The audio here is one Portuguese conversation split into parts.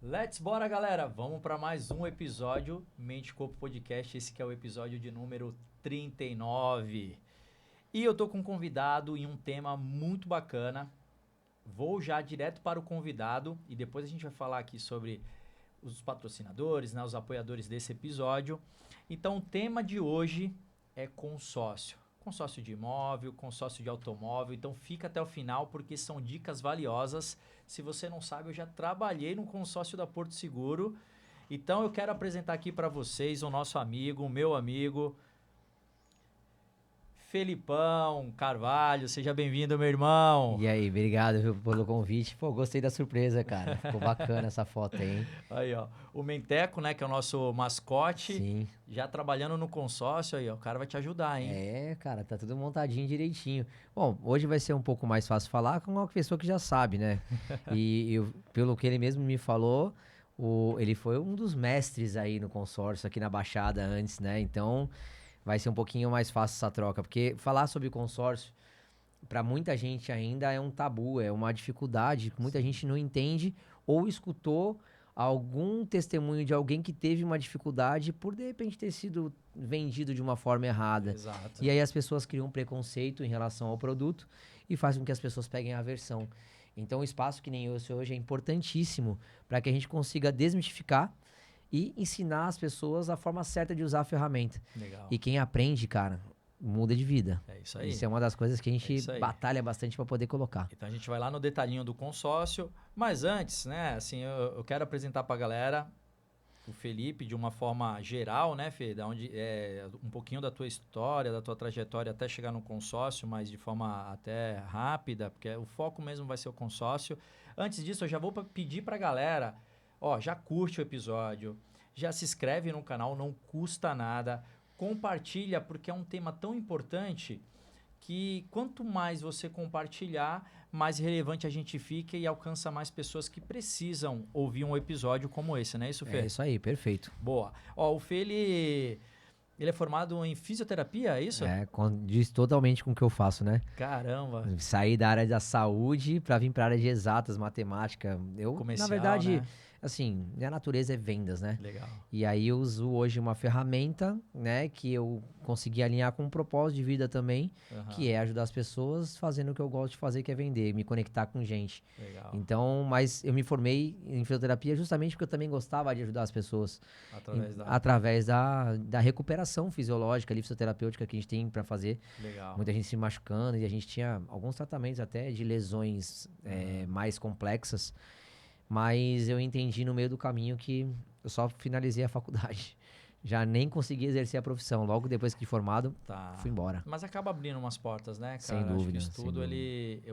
Let's bora, galera! Vamos para mais um episódio Mente Corpo Podcast. Esse que é o episódio de número 39. E eu tô com um convidado e um tema muito bacana. Vou já direto para o convidado e depois a gente vai falar aqui sobre os patrocinadores, né, os apoiadores desse episódio. Então, o tema de hoje é consórcio. Consórcio de imóvel, consórcio de automóvel. Então, fica até o final porque são dicas valiosas. Se você não sabe, eu já trabalhei no consórcio da Porto Seguro. Então, eu quero apresentar aqui para vocês o nosso amigo, o meu amigo, Felipão Carvalho. Seja bem-vindo, meu irmão. E aí, obrigado viu, pelo convite. Pô, gostei da surpresa, cara. Ficou bacana essa foto aí, hein? Aí, ó. O Menteco, né, que é o nosso mascote, Sim. já trabalhando no consórcio aí, ó. O cara vai te ajudar, hein? É, cara, tá tudo montadinho direitinho. Bom, hoje vai ser um pouco mais fácil falar com uma pessoa que já sabe, né? Pelo que ele mesmo me falou, ele foi um dos mestres aí no consórcio, aqui na Baixada antes, né? Então, vai ser um pouquinho mais fácil essa troca, porque falar sobre consórcio, para muita gente ainda é um tabu, é uma dificuldade, muita gente não entende ou escutou algum testemunho de alguém que teve uma dificuldade por de repente ter sido vendido de uma forma errada. Exato. E aí as pessoas criam um preconceito em relação ao produto e faz com que as pessoas peguem a aversão. Então um espaço que nem esse hoje é importantíssimo para que a gente consiga desmistificar e ensinar as pessoas a forma certa de usar a ferramenta. Legal. E quem aprende, cara, muda de vida. É isso aí. Isso é uma das coisas que a É gente isso aí. batalha bastante para poder colocar. Então a gente vai lá no detalhinho do consórcio. Mas antes, né, assim, eu quero apresentar pra galera o Felipe de uma forma geral, né, Fê? Da onde, um pouquinho da tua história, da tua trajetória até chegar no consórcio, mas de forma até rápida, porque o foco mesmo vai ser o consórcio. Antes disso, eu já vou pedir pra galera, ó, já curte o episódio, já se inscreve no canal, não custa nada. Compartilha, porque é um tema tão importante que quanto mais você compartilhar, mais relevante a gente fica e alcança mais pessoas que precisam ouvir um episódio como esse, não é isso, Fê? É isso aí, perfeito. Boa. Ó, o Fê, ele é formado em fisioterapia, é isso? Diz totalmente com o que eu faço, né? Caramba. Saí da área da saúde para vir para a área de exatas, matemática. Comercial, na verdade, né? assim, minha natureza é vendas, né? Legal. E aí eu uso hoje uma ferramenta, né, que eu consegui alinhar com um propósito de vida também, que é ajudar as pessoas fazendo o que eu gosto de fazer, que é vender, me conectar com gente. Legal. Então, mas eu me formei em fisioterapia justamente porque eu também gostava de ajudar as pessoas através da recuperação fisiológica, ali, fisioterapêutica que a gente tem para fazer. Legal. Muita gente se machucando e a gente tinha alguns tratamentos até de lesões mais complexas. Mas eu entendi no meio do caminho que eu só finalizei a faculdade. Já nem consegui exercer a profissão. Logo depois que formado, fui embora. Mas acaba abrindo umas portas, né, cara? Sem dúvida. Acho que o estudo,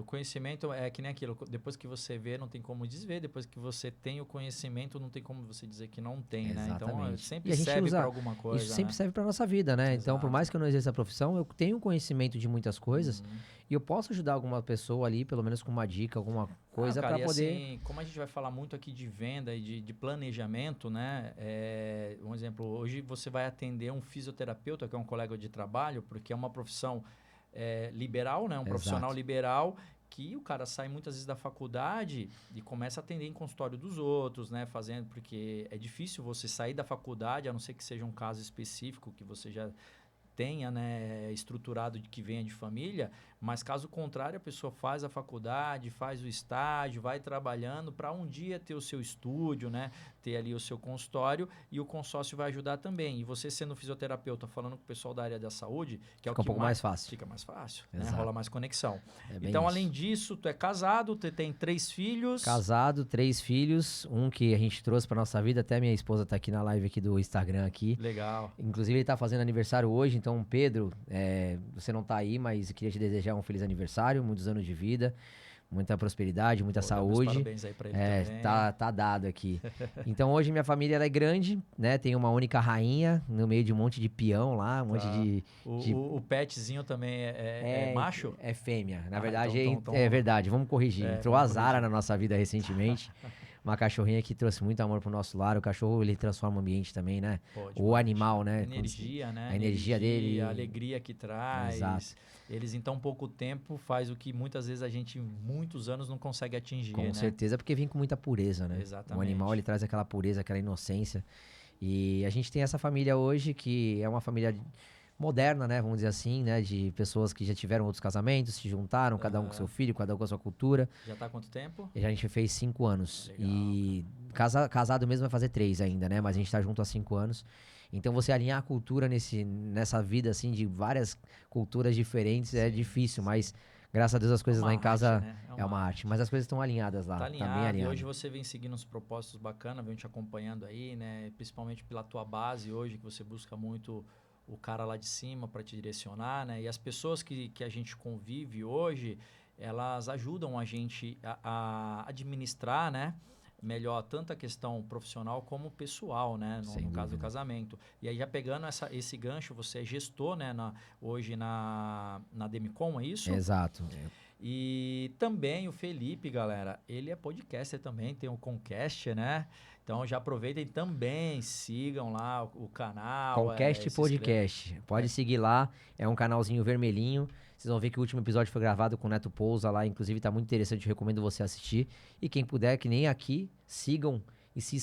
o conhecimento é que nem aquilo. Depois que você vê, não tem como desver. Depois que você tem o conhecimento, não tem como você dizer que não tem, né? Então, sempre serve para alguma coisa. Isso sempre serve para nossa vida, né? Exato. Então, por mais que eu não exerça a profissão, eu tenho conhecimento de muitas coisas e eu posso ajudar alguma pessoa ali, pelo menos com uma dica, alguma coisa para poder... Assim, como a gente vai falar muito aqui de venda e de planejamento, né? Um exemplo, hoje você vai atender um fisioterapeuta, que é um colega de trabalho, porque é uma profissão liberal, né? Um profissional liberal, que o cara sai muitas vezes da faculdade e começa a atender em consultório dos outros, né? Fazendo, porque é difícil você sair da faculdade, a não ser que seja um caso específico que você já tenha, né, estruturado de que venha de família, mas caso contrário, a pessoa faz a faculdade, faz o estágio, vai trabalhando para um dia ter o seu estúdio, né, ter ali o seu consultório, e o consórcio vai ajudar também. E você sendo fisioterapeuta, falando com o pessoal da área da saúde, que é o que fica um pouco mais fácil. Fica mais fácil, né? Rola mais conexão. Então, isso. além disso, tu é casado, tu tem 3 filhos. Casado, 3 filhos, um que a gente trouxe para nossa vida, até minha esposa tá aqui na live aqui do Instagram aqui. Legal. Inclusive ele tá fazendo aniversário hoje, então Pedro, você não tá aí, mas eu queria te desejar um feliz aniversário, muitos anos de vida, muita prosperidade, muita saúde. Parabéns aí pra ele também. Tá dado aqui. Então hoje minha família ela é grande, né? Tem uma única rainha no meio de um monte de peão lá, um monte de... O petzinho também é macho? É fêmea. Na verdade, então, é verdade, vamos corrigir. Entrou a Zara na nossa vida recentemente. uma cachorrinha que trouxe muito amor pro nosso lar. O cachorro, ele transforma o ambiente também, né? Pode, O pode. animal, né? Energia, né? A energia dele. A alegria que traz. Exato. Eles, em tão pouco tempo, faz o que muitas vezes a gente, em muitos anos, não consegue atingir, Com né? certeza, porque vem com muita pureza, né? Exatamente. O animal, ele traz aquela pureza, aquela inocência. E a gente tem essa família hoje que é uma família moderna, né? Vamos dizer assim, né? De pessoas que já tiveram outros casamentos, se juntaram, cada um com seu filho, cada um com a sua cultura. Já tá há quanto tempo? E a gente fez 5 anos. Legal, E casado mesmo vai fazer 3 ainda, né? Mas a gente tá junto há 5 anos. Então você alinhar a cultura nessa vida, assim, de várias culturas diferentes é difícil, mas graças a Deus as coisas lá em casa arte, né? é uma arte. Mas as coisas estão alinhadas lá. Tá Tá bem alinhado, e alinhado. hoje você vem seguindo uns propósitos bacanas, vem te acompanhando aí, né? Principalmente pela tua base hoje, que você busca muito o cara lá de cima para te direcionar, né? E as pessoas que a gente convive hoje, elas ajudam a gente a administrar, né? Melhor tanto a questão profissional como pessoal, né? No caso do casamento. E aí já pegando esse gancho, você é gestor, né? Hoje na Demicon, é isso? Exato. E também o Felipe, galera, ele é podcaster também, tem o Concast, né? Então já aproveitem também, sigam lá o canal. Concast Podcast. Pode seguir lá, é um canalzinho vermelhinho. Vocês vão ver que o último episódio foi gravado com o Neto Pousa lá, inclusive tá muito interessante, recomendo você assistir. E quem puder, que nem aqui, sigam e se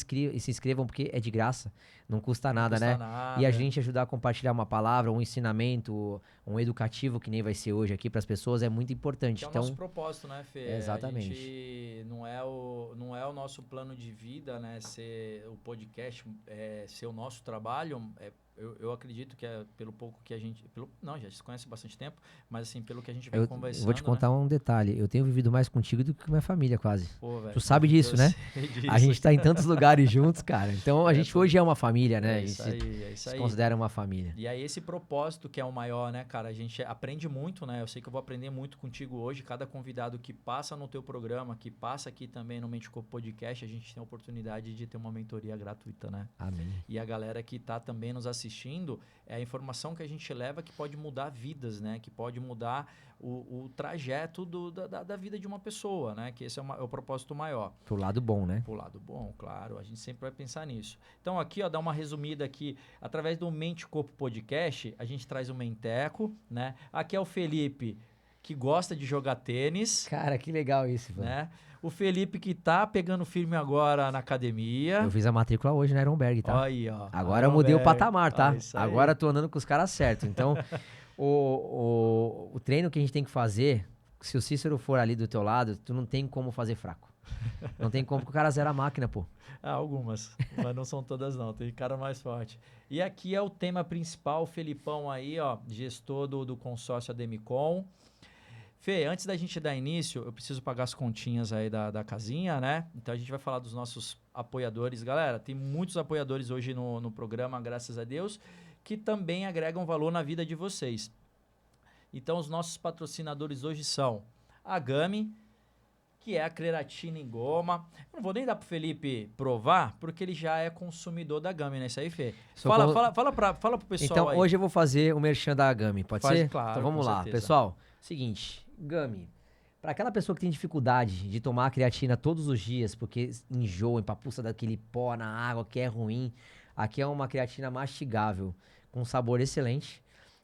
inscrevam, porque é de graça, não custa nada, né? E a gente ajudar a compartilhar uma palavra, um ensinamento, um educativo, que nem vai ser hoje aqui para as pessoas, é muito importante. Que é o então, nosso propósito, né, Fê? Exatamente. A gente não é o nosso plano de vida, né? Ser o podcast, ser o nosso trabalho. Eu acredito que é pelo pouco que a gente... não, já se conhece há bastante tempo, mas assim, pelo que a gente vem conversando... Eu vou te contar um detalhe. Eu tenho vivido mais contigo do que com minha família, quase. Pô, véio, tu sabe disso, né? A gente tá em tantos lugares juntos, cara. Então, a gente hoje é uma família, né? É isso aí. Se considera uma família. E aí, esse propósito que é o maior, né, cara? A gente aprende muito, né? Eu sei que eu vou aprender muito contigo hoje. Cada convidado que passa no teu programa, que passa aqui também no Mente Corpo Podcast, a gente tem a oportunidade de ter uma mentoria gratuita, né? Amém. E a galera que tá também nos assistindo, é a informação que a gente leva que pode mudar vidas, né? Que pode mudar o trajeto da vida de uma pessoa, né? Que esse é o propósito maior. Pro lado bom, né? Pro lado bom, claro. A gente sempre vai pensar nisso. Então aqui, ó, dá uma resumida aqui. Através do Mente Corpo Podcast, a gente traz o Menteco, né? Aqui é o Felipe, que gosta de jogar tênis. Cara, que legal isso, né? O Felipe que tá pegando firme agora na academia. Eu fiz a matrícula hoje na Ironberg, tá? Aí, ó. Agora eu mudei o patamar, tá? Ah, agora eu tô andando com os caras certos. Então, o treino que a gente tem que fazer, se o Cícero for ali do teu lado, tu não tem como fazer fraco. Não tem como, porque o cara zera a máquina, pô. Algumas, mas não são todas não, tem cara mais forte. E aqui é o tema principal, o Felipão aí, ó, gestor do consórcio Ademicon. Fê, antes da gente dar início, eu preciso pagar as continhas aí da casinha, né? Então a gente vai falar dos nossos apoiadores. Galera, tem muitos apoiadores hoje no programa, graças a Deus, que também agregam valor na vida de vocês. Então os nossos patrocinadores hoje são a Gami, que é a creatina em goma. Eu não vou nem dar pro Felipe provar, porque ele já é consumidor da Gami, né? Isso aí, Fê? Fala pro pessoal então, aí. hoje eu vou fazer o merchan da Gami, pode ser? Claro, então vamos lá, certeza. Pessoal. Seguinte, Gami, para aquela pessoa que tem dificuldade de tomar a creatina todos os dias, porque enjoa, empapuça daquele pó na água que é ruim, aqui é uma creatina mastigável, com sabor excelente,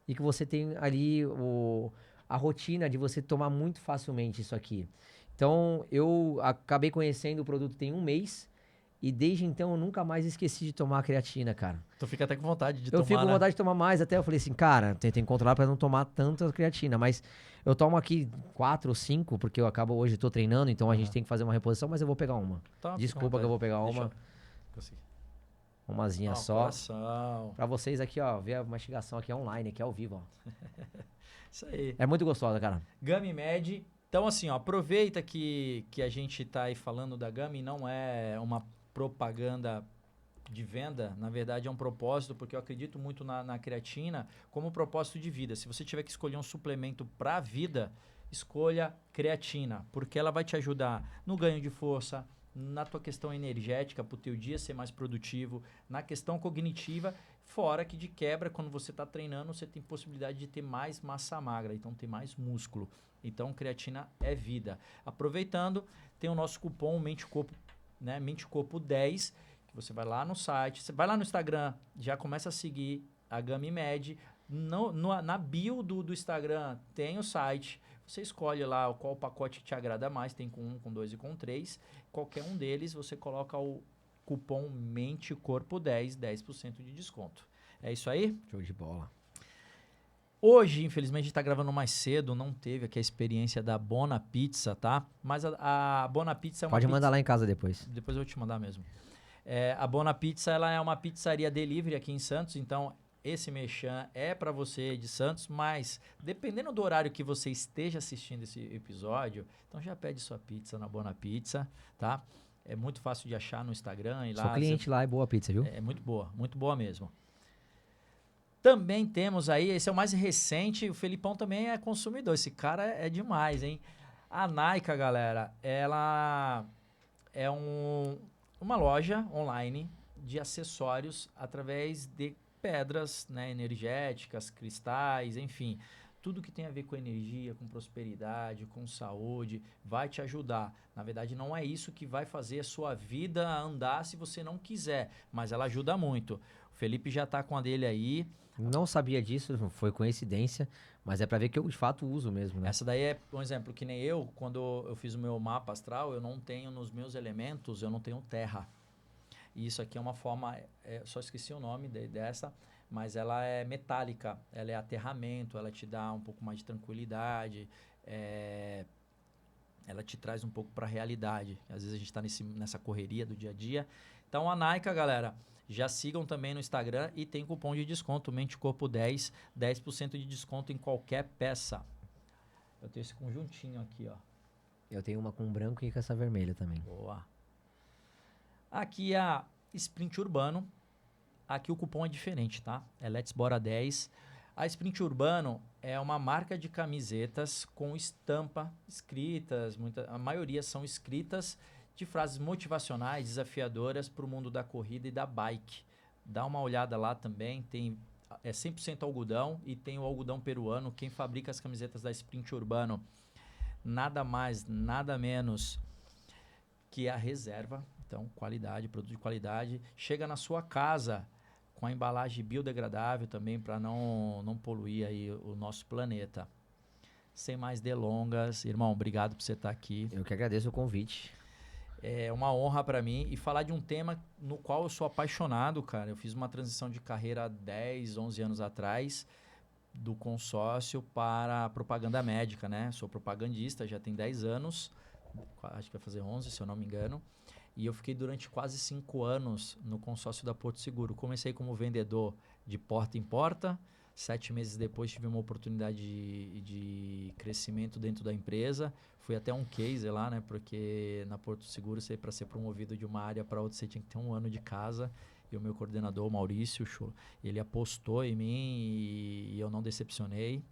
e que você tem ali a rotina de você tomar muito facilmente isso aqui. Então, eu acabei conhecendo o produto tem 1 mês, e desde então eu nunca mais esqueci de tomar a creatina, cara. Tu fica até com vontade de tomar, Eu fico com vontade de tomar mais, até eu falei assim, cara, tem que controlar pra não tomar tanta creatina, mas eu tomo aqui 4 ou 5, porque eu acabo hoje, tô treinando, então a gente tem que fazer uma reposição, mas eu vou pegar uma. Tá, desculpa que eu vou pegar uma. Consegui. Umazinha só. Coração. Pra vocês aqui, ó, ver a mastigação aqui online, aqui ao vivo, ó. Isso aí. É muito gostosa, cara. Gami Med. Então, assim, ó, aproveita que a gente tá aí falando da Gami, não é uma propaganda de venda, na verdade é um propósito, porque eu acredito muito na creatina como propósito de vida. Se você tiver que escolher um suplemento para a vida, escolha creatina, porque ela vai te ajudar no ganho de força, na tua questão energética, para o teu dia ser mais produtivo, na questão cognitiva, fora que de quebra, quando você está treinando, você tem possibilidade de ter mais massa magra, então ter mais músculo. Então, creatina é vida. Aproveitando, tem o nosso cupom Mente Corpo né? Mente Corpo 10, que você vai lá no site, você vai lá no Instagram, já começa a seguir a Gamimed. Na bio do Instagram tem o site. Você escolhe lá qual pacote que te agrada mais. Tem com 1, com 2 e com 3. Qualquer um deles, você coloca o cupom Mente Corpo 10, 10% de desconto. É isso aí? Show de bola. Hoje, infelizmente, a gente tá gravando mais cedo, não teve aqui a experiência da Bona Pizza, tá? Mas a Bona Pizza é uma Pode mandar pizza... lá em casa depois. Depois eu vou te mandar mesmo. A Bona Pizza, ela é uma pizzaria delivery aqui em Santos, então esse merchan é para você de Santos, mas dependendo do horário que você esteja assistindo esse episódio, então já pede sua pizza na Bona Pizza, tá? É muito fácil de achar no Instagram e lá. Sou cliente lá, é boa a pizza, viu? É muito boa mesmo. Também temos aí, esse é o mais recente, o Felipão também é consumidor, esse cara é demais, hein? A Naika, galera, ela é uma loja online de acessórios através de pedras, né, energéticas, cristais, enfim, tudo que tem a ver com energia, com prosperidade, com saúde, vai te ajudar. Na verdade, não é isso que vai fazer a sua vida andar se você não quiser, mas ela ajuda muito. O Felipe já tá com a dele aí. Não sabia disso, foi coincidência, mas é pra ver que eu de fato uso mesmo, né? Essa daí é, por exemplo, que nem eu, quando eu fiz o meu mapa astral, eu não tenho nos meus elementos, eu não tenho terra. E isso aqui é uma forma, só esqueci o nome dessa, mas ela é metálica, ela é aterramento, ela te dá um pouco mais de tranquilidade, ela te traz um pouco para a realidade. Às vezes a gente está nessa correria do dia a dia. Então a Naika, galera, já sigam também no Instagram e tem cupom de desconto, Mente Corpo 10, 10% de desconto em qualquer peça. Eu tenho esse conjuntinho aqui, ó. Eu tenho uma com branco e com essa vermelha também. Boa. Aqui é a Sprint Urbano. Aqui o cupom é diferente, tá? É Let's Bora 10. A Sprint Urbano é uma marca de camisetas com estampa escritas, a maioria são escritas de frases motivacionais, desafiadoras para o mundo da corrida e da bike. Dá uma olhada lá também, é 100% algodão e tem o algodão peruano. Quem fabrica as camisetas da Sprint Urbano, nada mais, nada menos que a Reserva. Então, qualidade, produto de qualidade. Chega na sua casa com a embalagem biodegradável também para não poluir aí o nosso planeta. Sem mais delongas, irmão, obrigado por você estar aqui. Eu que agradeço o convite. É uma honra para mim e falar de um tema no qual eu sou apaixonado, cara. Eu fiz uma transição de carreira há 10, 11 anos atrás, do consórcio para a propaganda médica, né? Sou propagandista, já tem 10 anos, acho que vai fazer 11, se eu não me engano. E eu fiquei durante quase 5 anos no consórcio da Porto Seguro. Comecei como vendedor de porta em porta. 7 meses depois tive uma oportunidade de crescimento dentro da empresa. Fui até um case lá, né? Porque na Porto Seguro, para ser promovido de uma área para outra, você tinha que ter 1 ano de casa. E o meu coordenador, Maurício, ele apostou em mim e eu não decepcionei.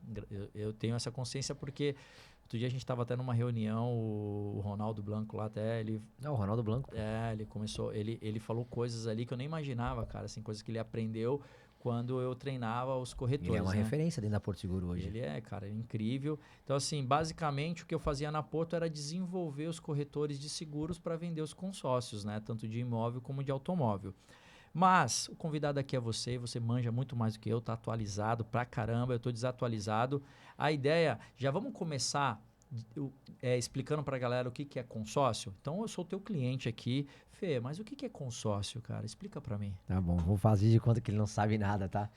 Eu tenho essa consciência porque outro dia a gente estava até numa reunião, o Ronaldo Blanco lá até, ele... Não, o Ronaldo Blanco. ele começou, ele falou coisas ali que eu nem imaginava, cara, assim, coisas que ele aprendeu quando eu treinava os corretores. Ele é uma né? referência dentro da Porto Seguro hoje. Ele cara, é incrível. Então, assim, basicamente o que eu fazia na Porto era desenvolver os corretores de seguros para vender os consórcios, né? Tanto de imóvel como de automóvel. Mas o convidado aqui é você manja muito mais do que eu, tá atualizado pra caramba, eu tô desatualizado. A ideia, já vamos começar explicando pra galera o que é consórcio? Então eu sou teu cliente aqui, Fê, mas o que é consórcio, cara? Explica pra mim. Tá bom, vou fazer de conta que ele não sabe nada, tá?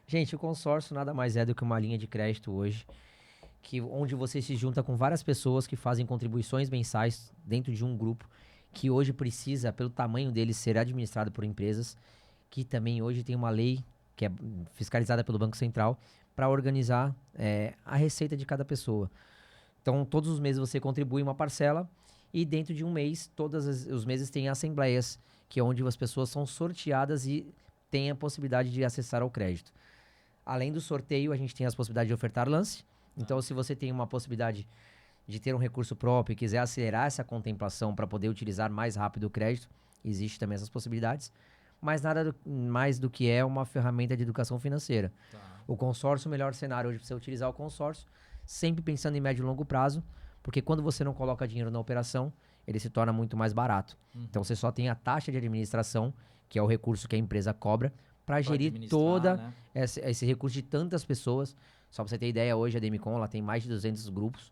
Gente, o consórcio nada mais é do que uma linha de crédito hoje, onde você se junta com várias pessoas que fazem contribuições mensais dentro de um grupo, que hoje precisa, pelo tamanho dele, ser administrado por empresas, que também hoje tem uma lei que é fiscalizada pelo Banco Central para organizar a receita de cada pessoa. Então, todos os meses você contribui uma parcela e dentro de um mês, todos os meses tem assembleias, que é onde as pessoas são sorteadas e têm a possibilidade de acessar ao crédito. Além do sorteio, a gente tem as possibilidades de ofertar lance. Então, se você tem uma possibilidade de ter um recurso próprio e quiser acelerar essa contemplação para poder utilizar mais rápido o crédito, existe também essas possibilidades, mas nada mais do que é uma ferramenta de educação financeira. Tá. O consórcio, o melhor cenário hoje para você utilizar o consórcio, sempre pensando em médio e longo prazo, porque quando você não coloca dinheiro na operação, ele se torna muito mais barato. Então você só tem a taxa de administração, que é o recurso que a empresa cobra, para gerir toda né? esse recurso de tantas pessoas. Só pra você ter ideia, hoje a Demicon ela tem mais de 200 grupos,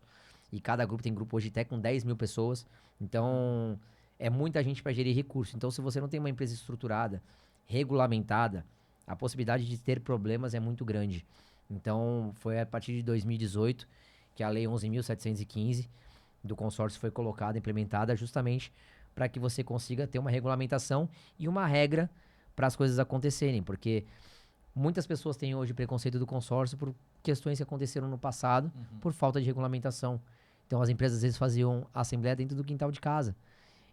e cada grupo tem grupo hoje até com 10 mil pessoas. Então, é muita gente para gerir recurso. Então, se você não tem uma empresa estruturada, regulamentada, a possibilidade de ter problemas é muito grande. Então, foi a partir de 2018 que a Lei 11.715 do consórcio foi colocada, implementada, justamente para que você consiga ter uma regulamentação e uma regra para as coisas acontecerem. Porque muitas pessoas têm hoje preconceito do consórcio por questões que aconteceram no passado, por falta de regulamentação. Então, as empresas às vezes faziam assembleia dentro do quintal de casa.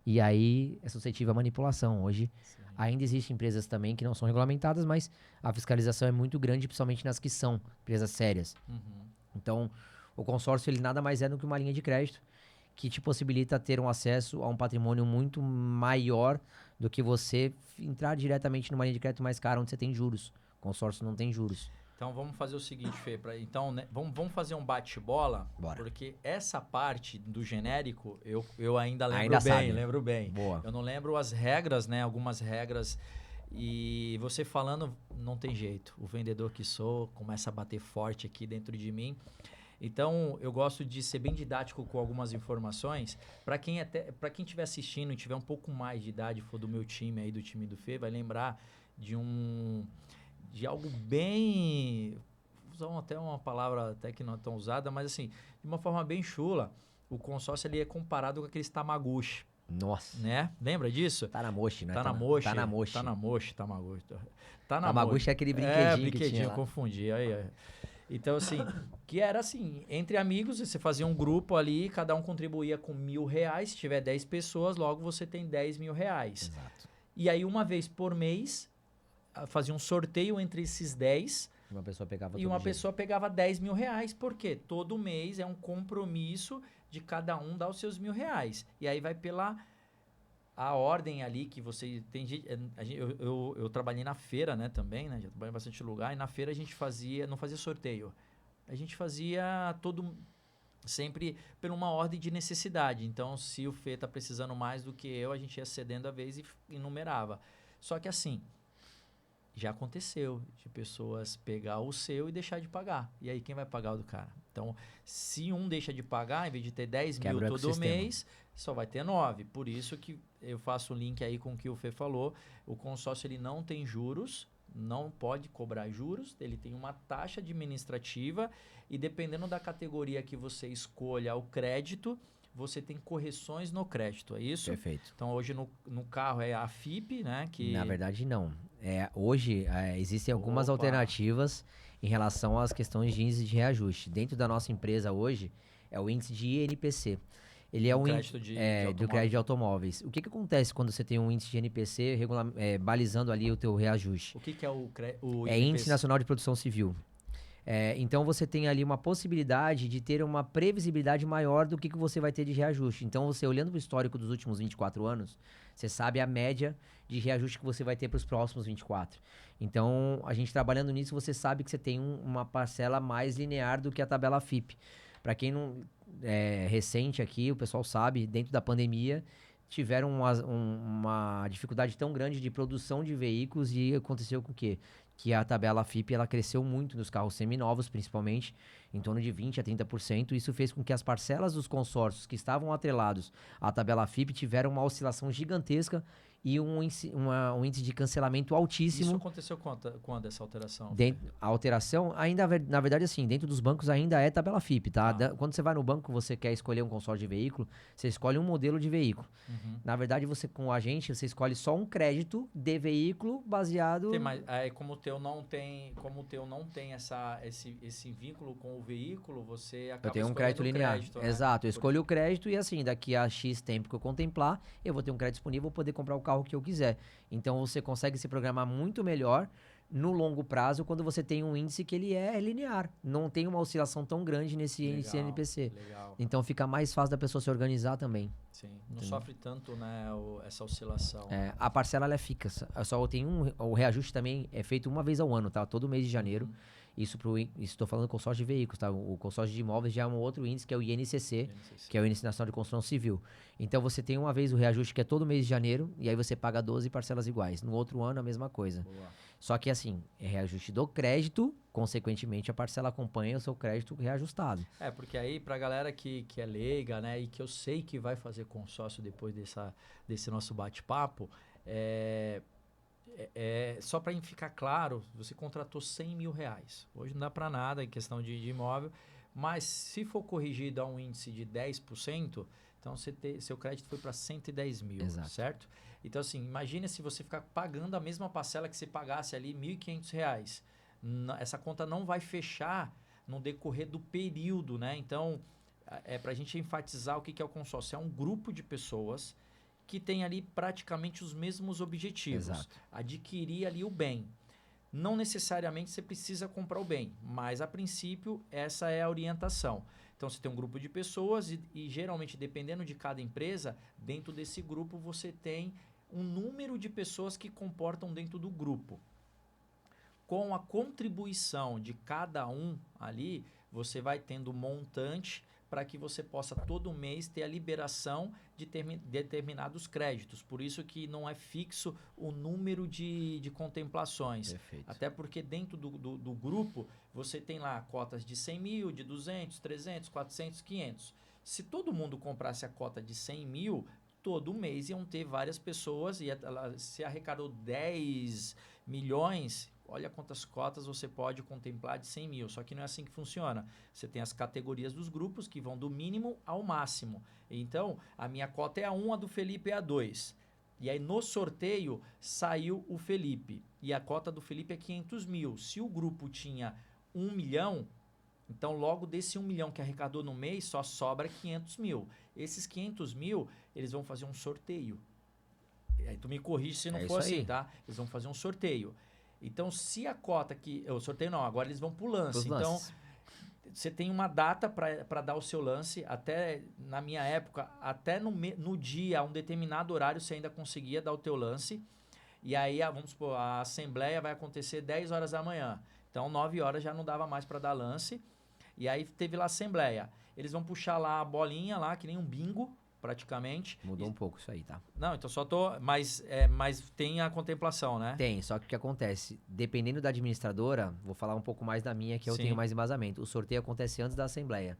E aí é suscetível à manipulação. Hoje ainda existem empresas também que não são regulamentadas, mas a fiscalização é muito grande, principalmente nas que são empresas sérias. Então, o consórcio ele nada mais é do que uma linha de crédito que te possibilita ter um acesso a um patrimônio muito maior do que você entrar diretamente numa linha de crédito mais cara, onde você tem juros. O consórcio não tem juros. Então vamos fazer o seguinte, Fê. Então, né, vamos fazer um bate-bola, porque essa parte do genérico eu ainda lembro bem. Boa. Eu não lembro as regras, né? Algumas regras. E você falando, não tem jeito. O vendedor que sou começa a bater forte aqui dentro de mim. Então, eu gosto de ser bem didático com algumas informações. Para quem estiver assistindo e tiver um pouco mais de idade, for do meu time aí, do time do Fê, vai lembrar de algo bem... Usar até uma palavra até que não é tão usada, mas assim, de uma forma bem chula, o consórcio ele é comparado com aqueles Tamagotchi. Nossa. Né? Lembra disso? Tanamoshi, né? Tanamoshi. Tamagotchi é aquele brinquedinho que tinha lá. Confundi. Aí. Então, assim, que era assim, entre amigos, você fazia um grupo ali, cada um contribuía com R$1.000, se tiver 10 pessoas, logo você tem R$10.000. Exato. E aí, uma vez por mês, fazia um sorteio entre esses 10 uma pessoa pegava e uma pessoa pegava R$10.000. Por quê? Todo mês é um compromisso de cada um dar os seus R$1.000. E aí vai pela a ordem ali que você tem. Eu trabalhei na feira, né, também, né? Já trabalhei em bastante lugar. E na feira a gente não fazia sorteio. A gente fazia sempre por uma ordem de necessidade. Então, se o Fê está precisando mais do que eu, a gente ia cedendo a vez e numerava. Só que assim, já aconteceu de pessoas pegar o seu e deixar de pagar. E aí, quem vai pagar o do cara? Então, se um deixa de pagar, em vez de ter 10 mil todo mês, só vai ter 9. Por isso que eu faço o link aí com o que o Fê falou. O consórcio ele não tem juros, não pode cobrar juros, ele tem uma taxa administrativa e dependendo da categoria que você escolha o crédito, você tem correções no crédito, é isso? Perfeito. Então, hoje no carro é a FIP, né? Que... Na verdade, não. Hoje, existem algumas alternativas em relação às questões de índice de reajuste. Dentro da nossa empresa hoje, é o índice de INPC. Ele é um índice do crédito de automóveis. O que acontece quando você tem um índice de INPC balizando ali o teu reajuste? O que é o INPC? É Índice Nacional de Produção Civil. Então, você tem ali uma possibilidade de ter uma previsibilidade maior do que você vai ter de reajuste. Então, você olhando para o histórico dos últimos 24 anos, você sabe a média de reajuste que você vai ter para os próximos 24. Então, a gente trabalhando nisso, você sabe que você tem uma parcela mais linear do que a tabela FIP. Para quem não é recente aqui, o pessoal sabe, dentro da pandemia, tiveram uma dificuldade tão grande de produção de veículos e aconteceu com o quê? Que a tabela FIP ela cresceu muito nos carros seminovos, principalmente, em torno de 20% a 30%. Isso fez com que as parcelas dos consórcios que estavam atrelados à tabela FIP tiveram uma oscilação gigantesca e um índice de cancelamento altíssimo. Isso aconteceu quando essa alteração? A alteração, ainda na verdade, assim, dentro dos bancos ainda é tabela FIP, tá? Quando você vai no banco, você quer escolher um consórcio de veículo, você escolhe um modelo de veículo. Na verdade, com a gente, você escolhe só um crédito de veículo baseado... Mas como o teu não tem esse vínculo com o veículo, você acaba eu tenho um crédito linear. Crédito, né? Exato, eu escolho o crédito e assim, daqui a X tempo que eu contemplar, eu vou ter um crédito disponível, vou poder comprar o carro que eu quiser. Então, você consegue se programar muito melhor no longo prazo quando você tem um índice que ele é linear. Não tem uma oscilação tão grande nesse índice NPC. Legal. Então, fica mais fácil da pessoa se organizar também. Sim, não sofre tanto, né, essa oscilação. A parcela ela é fixa. Só tem o reajuste também é feito uma vez ao ano, tá? Todo mês de janeiro. Isso estou falando do consórcio de veículos, tá? O consórcio de imóveis já é um outro índice, que é o INCC, que é o Índice Nacional de Construção Civil. Então, você tem uma vez o reajuste, que é todo mês de janeiro, e aí você paga 12 parcelas iguais. No outro ano, a mesma coisa. Boa. Só que, assim, é reajuste do crédito, consequentemente, a parcela acompanha o seu crédito reajustado. Porque aí, pra galera que é leiga, né, e que eu sei que vai fazer consórcio depois desse nosso bate-papo, só para ficar claro, você contratou R$100 mil. Hoje não dá para nada em questão de imóvel, mas se for corrigido a um índice de 10%, então seu crédito foi para 110 mil, Exato. certo? Então, assim, imagine se você ficar pagando a mesma parcela que você pagasse ali, R$1.500. Essa conta não vai fechar no decorrer do período, né? Então, para a gente enfatizar o que é o consórcio. É um grupo de pessoas que tem ali praticamente os mesmos objetivos. Exato. Adquirir ali o bem. Não necessariamente você precisa comprar o bem, mas a princípio essa é a orientação. Então você tem um grupo de pessoas e geralmente, dependendo de cada empresa, dentro desse grupo você tem um número de pessoas que comportam dentro do grupo. Com a contribuição de cada um ali, você vai tendo montante para que você possa todo mês ter a liberação de determinados créditos. Por isso que não é fixo o número de contemplações. Perfeito. Até porque dentro do grupo você tem lá cotas de 100 mil, de 200, 300, 400, 500. Se todo mundo comprasse a cota de 100 mil, todo mês iam ter várias pessoas, e se arrecadou 10 milhões... Olha quantas cotas você pode contemplar de 100 mil. Só que não é assim que funciona. Você tem as categorias dos grupos que vão do mínimo ao máximo. Então, a minha cota é a 1, a do Felipe é a 2. E aí, no sorteio, saiu o Felipe. E a cota do Felipe é 500 mil. Se o grupo tinha 1 milhão, então logo desse 1 milhão que arrecadou no mês, só sobra 500 mil. Esses 500 mil, eles vão fazer um sorteio. E aí tu me corrige se não for assim, tá? Eles vão fazer um sorteio. Então, se a cota que... O sorteio não, agora eles vão para o lance. Então, você tem uma data para dar o seu lance. Até, na minha época, até no dia, a um determinado horário, você ainda conseguia dar o teu lance. E aí, vamos supor, a assembleia vai acontecer 10 horas da manhã. Então, 9 horas já não dava mais para dar lance. E aí, teve lá a assembleia. Eles vão puxar lá a bolinha, lá que nem um bingo, praticamente. Mudou um pouco isso aí, tá? Não, então só tô... Mas tem a contemplação, né? Tem, só que o que acontece? Dependendo da administradora, vou falar um pouco mais da minha, que eu tenho mais embasamento. O sorteio acontece antes da assembleia.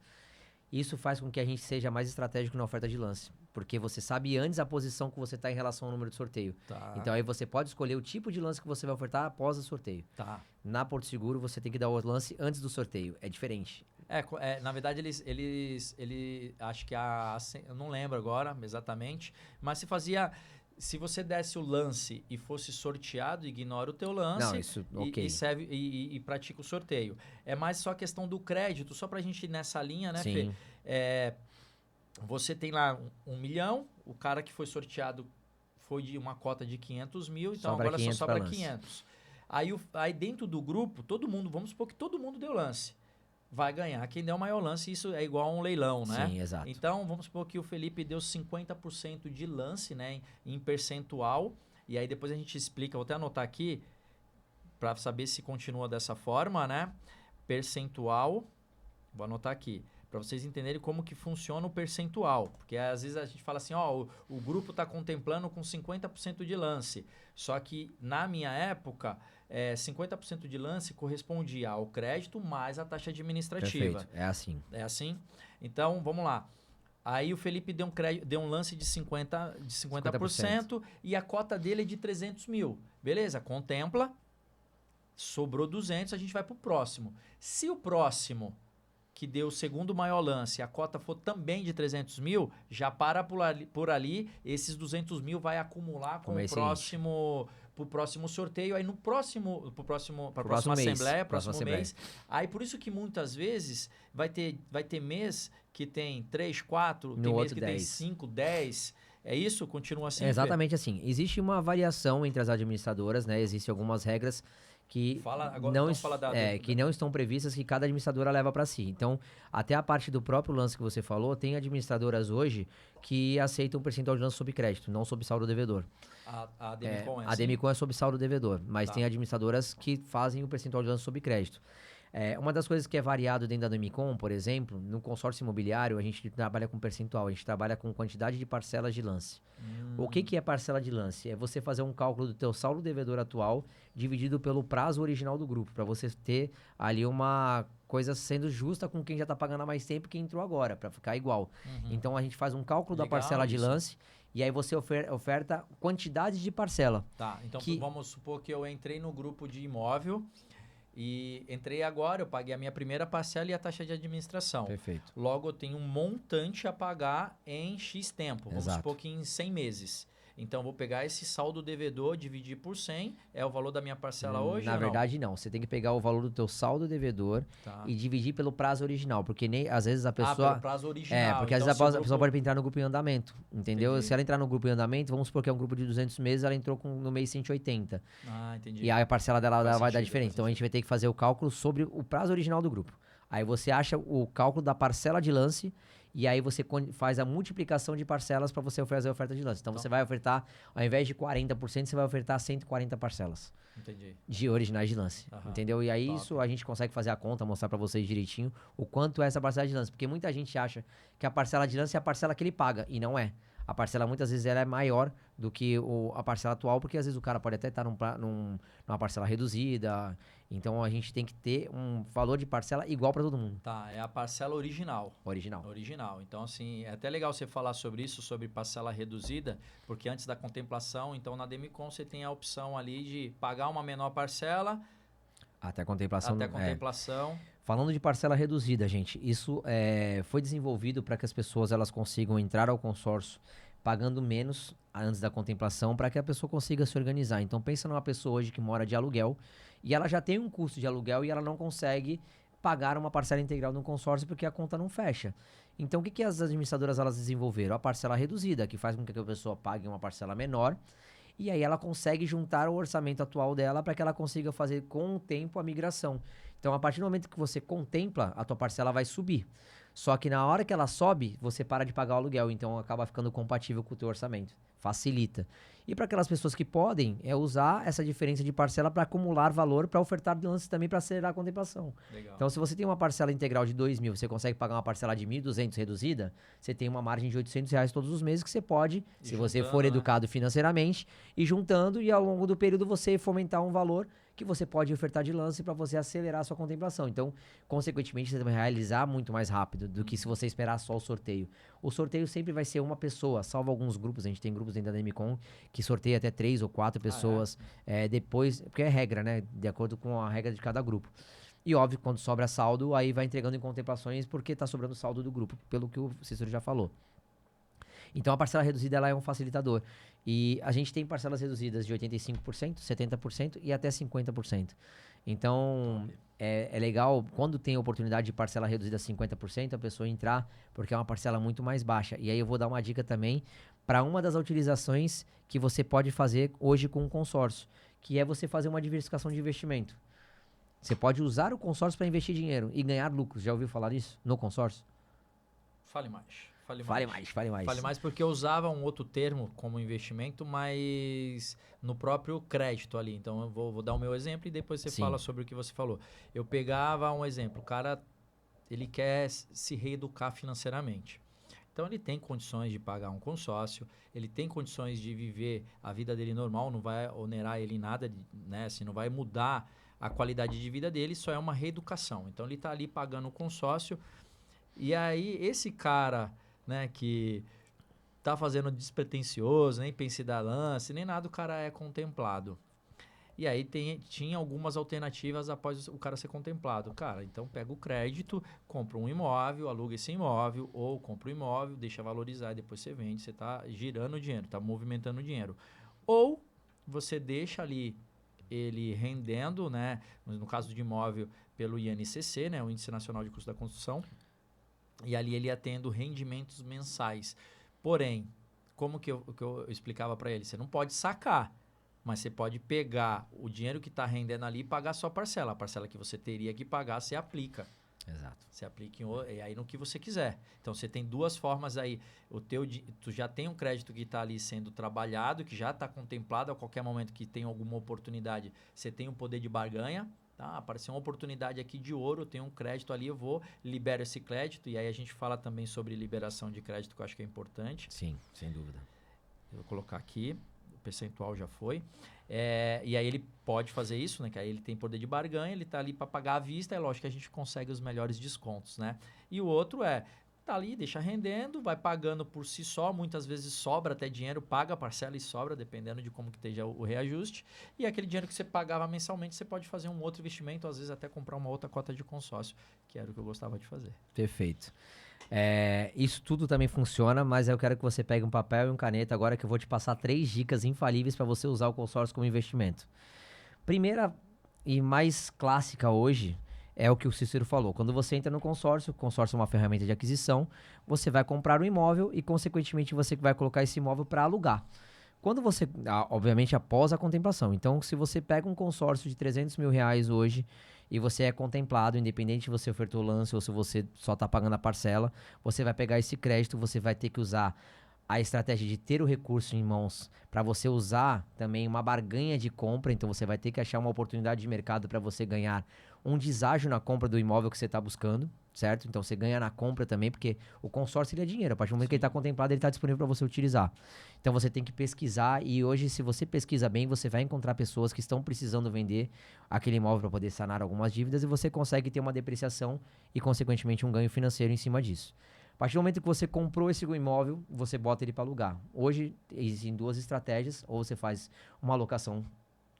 Isso faz com que a gente seja mais estratégico na oferta de lance. Porque você sabe antes a posição que você está em relação ao número de sorteio. Tá. Então aí você pode escolher o tipo de lance que você vai ofertar após o sorteio. Tá. Na Porto Seguro, você tem que dar o lance antes do sorteio. É diferente. Na verdade, eles acho que eu não lembro agora exatamente, mas se você desse o lance e fosse sorteado, ignora o teu lance. Não, isso, ok. E pratica o sorteio. É mais só a questão do crédito, só pra gente ir nessa linha, né, Sim. Fê? Você tem lá 1 milhão, o cara que foi sorteado foi de uma cota de 500 mil, então Sobra agora 500 só sobra pra 500. Aí dentro do grupo, vamos supor que todo mundo deu lance. Vai ganhar quem der o maior lance, isso é igual a um leilão, né? Sim, exato. Então, vamos supor que o Felipe deu 50% de lance, né, em percentual, e aí depois a gente explica, vou até anotar aqui, para saber se continua dessa forma, né? Percentual, vou anotar aqui, para vocês entenderem como que funciona o percentual, porque às vezes a gente fala assim, o grupo está contemplando com 50% de lance, só que na minha época... 50% de lance correspondia ao crédito mais a taxa administrativa. Perfeito. É assim. É assim? Então, vamos lá. Aí o Felipe deu um lance de 50% e a cota dele é de 300 mil. Beleza, contempla. Sobrou 200, a gente vai para o próximo. Se o próximo, que deu o segundo maior lance, a cota for também de 300 mil, já para por ali, esses 200 mil vai acumular com o próximo... Pro próximo sorteio, aí para a próxima assembleia, próximo mês. Aí por isso que muitas vezes vai ter mês que tem 3, 4, tem mês que 10. Tem 5, 10. É isso? Continua assim? É exatamente assim. Existe uma variação entre as administradoras, né? Existem algumas regras que não estão previstas, que cada administradora leva para si. Então, até a parte do próprio lance que você falou, tem administradoras hoje que aceitam um percentual de lance sob crédito, não sob saldo devedor. A Demicon A Demicon é sob saldo devedor, mas tem administradoras que fazem o percentual de lance sob crédito. Uma das coisas que é variado dentro da Domicom, por exemplo, no consórcio imobiliário, a gente trabalha com percentual, a gente trabalha com quantidade de parcelas de lance. O que é parcela de lance? É você fazer um cálculo do teu saldo devedor atual dividido pelo prazo original do grupo, para você ter ali uma coisa sendo justa com quem já está pagando há mais tempo e quem entrou agora, para ficar igual. Então a gente faz um cálculo da Legal parcela de isso. lance e aí você oferta quantidade de parcela. Tá, então Que- vamos supor que eu entrei no grupo de imóvel e entrei agora, eu paguei a minha primeira parcela e a taxa de administração. Perfeito. Logo, eu tenho um montante a pagar em X tempo. Vamos Exato. supor que em 100 meses. Então, eu vou pegar esse saldo devedor, dividir por 100, é o valor da minha parcela hoje Na ou não? verdade, não. Você tem que pegar o valor do teu saldo devedor Tá. e dividir pelo prazo original, porque nem às vezes a pessoa... pelo prazo original. porque às Então, vezes se o a pessoa grupo- pode entrar no grupo em andamento, entendeu? Entendi. Se ela entrar no grupo em andamento, vamos supor que é um grupo de 200 meses, ela entrou no mês 180. Ah, entendi. E aí a parcela dela Faz vai dar sentido, diferente. faz Então a gente vai ter que fazer o cálculo sobre o prazo original do grupo. Aí você acha o cálculo da parcela de lance e aí você faz a multiplicação de parcelas para você fazer a oferta de lance. Então você vai ofertar, ao invés de 40%, você vai ofertar 140 parcelas Entendi. de originais de lance, Aham. entendeu? E aí Top. isso a gente consegue fazer a conta, mostrar para vocês direitinho o quanto é essa parcela de lance, porque muita gente acha que a parcela de lance é a parcela que ele paga e não é. A parcela muitas vezes ela é maior do que a parcela atual, porque às vezes o cara pode até estar numa parcela reduzida. Então a gente tem que ter um valor de parcela igual para todo mundo. Tá, é a parcela original. Original. Original. Então, assim, é até legal você falar sobre isso, sobre parcela reduzida, porque antes da contemplação, então na Demicon você tem a opção ali de pagar uma menor parcela Até a contemplação. até a contemplação. Falando de parcela reduzida, gente, isso foi desenvolvido para que as pessoas elas consigam entrar ao consórcio pagando menos antes da contemplação para que a pessoa consiga se organizar. Então pensa numa pessoa hoje que mora de aluguel e ela já tem um custo de aluguel e ela não consegue pagar uma parcela integral no consórcio porque a conta não fecha. Então o que as administradoras elas desenvolveram? A parcela reduzida, que faz com que a pessoa pague uma parcela menor e aí ela consegue juntar o orçamento atual dela para que ela consiga fazer com o tempo a migração. Então, a partir do momento que você contempla, a tua parcela vai subir. Só que na hora que ela sobe, você para de pagar o aluguel, então acaba ficando compatível com o teu orçamento. Facilita. E para aquelas pessoas que podem, é usar essa diferença de parcela para acumular valor, para ofertar lances também para acelerar a contemplação. Legal. Então, se você tem uma parcela integral de 2.000, você consegue pagar uma parcela de 1.200 reduzida, você tem uma margem de R$ 800 todos os meses que você pode, se você juntando, for né? educado financeiramente, ir juntando e ao longo do período você fomentar um valor que você pode ofertar de lance para você acelerar a sua contemplação. Então, consequentemente, você vai realizar muito mais rápido do que se você esperar só o sorteio. O sorteio sempre vai ser uma pessoa, salvo alguns grupos, a gente tem grupos dentro da Demicon que sorteia até 3 ou 4 pessoas depois, porque é regra, né? De acordo com a regra de cada grupo. E óbvio, quando sobra saldo, aí vai entregando em contemplações porque tá sobrando saldo do grupo, pelo que o Cícero já falou. Então a parcela reduzida ela é um facilitador. E a gente tem parcelas reduzidas de 85%, 70% e até 50%. Então é legal quando tem a oportunidade de parcela reduzida a 50%, a pessoa entrar, porque é uma parcela muito mais baixa. E aí eu vou dar uma dica também para uma das utilizações que você pode fazer hoje com o consórcio, que é você fazer uma diversificação de investimento. Você pode usar o consórcio para investir dinheiro e ganhar lucros. Já ouviu falar disso no consórcio? Fale mais. Fale mais. Fale mais porque eu usava um outro termo como investimento, mas no próprio crédito ali. Então eu vou dar o meu exemplo e depois você Sim. fala sobre o que você falou. Eu pegava um exemplo, o cara ele quer se reeducar financeiramente. Então ele tem condições de pagar um consórcio, ele tem condições de viver a vida dele normal, não vai onerar ele em nada, né? Assim, não vai mudar a qualidade de vida dele, só é uma reeducação. Então ele está ali pagando o consórcio e aí esse cara, né, que tá fazendo despretensioso, nem pensa em dar lance, nem nada, o cara é contemplado. E aí tinha algumas alternativas após o cara ser contemplado. Cara, então pega o crédito, compra um imóvel, aluga esse imóvel, ou compra o imóvel, deixa valorizar, depois você vende, você tá girando o dinheiro, tá movimentando o dinheiro. Ou você deixa ali ele rendendo, né, no caso de imóvel, pelo INCC, né, o Índice Nacional de Custo da Construção, e ali ele ia tendo rendimentos mensais. Porém, como que eu explicava para ele? Você não pode sacar, mas você pode pegar o dinheiro que está rendendo ali e pagar a sua parcela. A parcela que você teria que pagar, você aplica. Exato. Você aplica aí no que você quiser. Então, você tem duas formas aí. Tu já tem um crédito que está ali sendo trabalhado, que já está contemplado a qualquer momento que tem alguma oportunidade. Você tem um poder de barganha, Tá? Apareceu uma oportunidade aqui de ouro, eu tenho um crédito ali, eu libero esse crédito, e aí a gente fala também sobre liberação de crédito, que eu acho que é importante. Sim, sem dúvida. Eu vou colocar aqui, o percentual já foi. E aí ele pode fazer isso, né? Que aí ele tem poder de barganha, ele tá ali para pagar à vista, é lógico que a gente consegue os melhores descontos, né? E o outro tá ali, deixa rendendo, vai pagando por si só, muitas vezes sobra até dinheiro, paga a parcela e sobra, dependendo de como que esteja o reajuste. E aquele dinheiro que você pagava mensalmente, você pode fazer um outro investimento, às vezes até comprar uma outra cota de consórcio, que era o que eu gostava de fazer. Perfeito. Isso tudo também funciona, mas eu quero que você pegue um papel e um caneta agora que eu vou te passar 3 dicas infalíveis para você usar o consórcio como investimento. Primeira e mais clássica hoje é o que o Cícero falou. Quando você entra no consórcio, o consórcio é uma ferramenta de aquisição, você vai comprar um imóvel e, consequentemente, você vai colocar esse imóvel para alugar. Quando você, obviamente, após a contemplação. Então, se você pega um consórcio de R$300.000 hoje e você é contemplado, independente se você ofertou lance ou se você só está pagando a parcela, você vai pegar esse crédito, você vai ter que usar a estratégia de ter o recurso em mãos para você usar também uma barganha de compra. Então, você vai ter que achar uma oportunidade de mercado para você ganhar um deságio na compra do imóvel que você está buscando, certo? Então, você ganha na compra também, porque o consórcio ele é dinheiro. A partir do momento que ele está contemplado, ele está disponível para você utilizar. Então, você tem que pesquisar e hoje, se você pesquisa bem, você vai encontrar pessoas que estão precisando vender aquele imóvel para poder sanar algumas dívidas e você consegue ter uma depreciação e, consequentemente, um ganho financeiro em cima disso. A partir do momento que você comprou esse imóvel, você bota ele para alugar. Hoje, existem 2 estratégias. Ou você faz uma alocação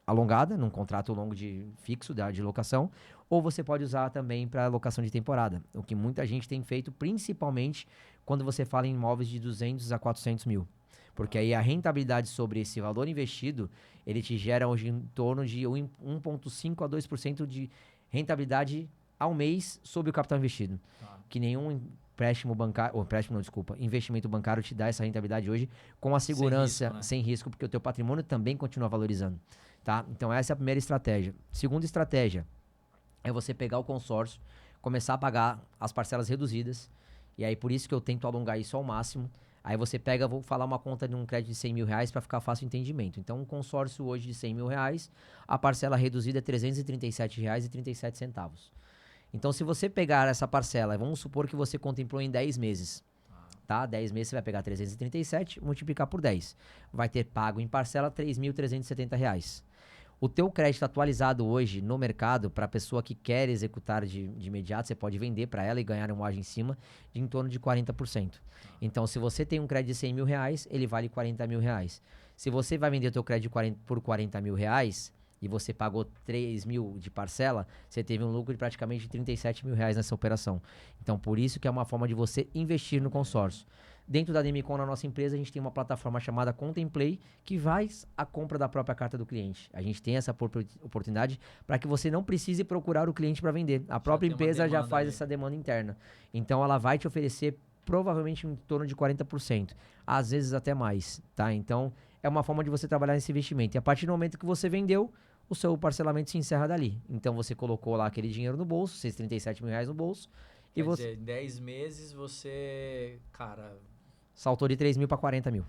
alongada, num contrato longo fixo de locação, ou você pode usar também para locação de temporada. O que muita gente tem feito, principalmente quando você fala em imóveis de 200 a 400 mil. Porque aí a rentabilidade sobre esse valor investido, ele te gera hoje em torno de 1,5% a 2% de rentabilidade ao mês sobre o capital investido. Que nenhum investimento bancário te dá essa rentabilidade hoje com a segurança, sem risco, porque o teu patrimônio também continua valorizando, tá? Então essa é a primeira estratégia. Segunda estratégia é você pegar o consórcio, começar a pagar as parcelas reduzidas, e aí por isso que eu tento alongar isso ao máximo. Aí você pega, vou falar uma conta de um crédito de R$100.000 para ficar fácil o entendimento. Então um consórcio hoje de R$100.000, a parcela reduzida é R$337,37. Então, se você pegar essa parcela, vamos supor que você contemplou em 10 meses, tá? 10 meses você vai pegar 337, multiplicar por 10. Vai ter pago em parcela R$3.370. O teu crédito atualizado hoje no mercado, para a pessoa que quer executar de imediato, você pode vender para ela e ganhar uma margem em cima de em torno de 40%. Então, se você tem um crédito de R$100.000, ele vale R$40.000. Se você vai vender o teu crédito por R$40.000, e você pagou 3 mil de parcela, você teve um lucro de praticamente R$37.000 nessa operação. Então, por isso que é uma forma de você investir no consórcio. Dentro da Demicon, na nossa empresa, a gente tem uma plataforma chamada Contemplay, que faz a compra da própria carta do cliente. A gente tem essa oportunidade para que você não precise procurar o cliente para vender. A própria empresa já faz essa demanda interna. Então, ela vai te oferecer provavelmente em torno de 40%. Às vezes até mais, tá? Então, é uma forma de você trabalhar nesse investimento. E a partir do momento que você vendeu, o seu parcelamento se encerra dali. Então, você colocou lá aquele dinheiro no bolso, esses R$37.000 no bolso. Quer dizer, em 10 meses você, cara... saltou de 3 mil para 40 mil.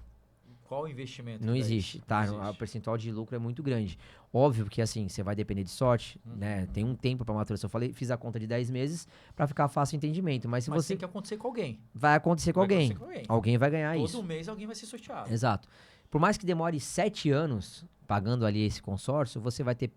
Qual o investimento? Não existe, tá? Não existe. O percentual de lucro é muito grande. Óbvio que, assim, você vai depender de sorte, né? Tem um tempo para maturação. Eu falei, fiz a conta de 10 meses para ficar fácil o entendimento. Mas se você... tem que acontecer com alguém. Vai acontecer com alguém. Alguém vai ganhar isso. Todo mês alguém vai ser sorteado. Exato. Por mais que demore 7 anos pagando ali esse consórcio, você vai ter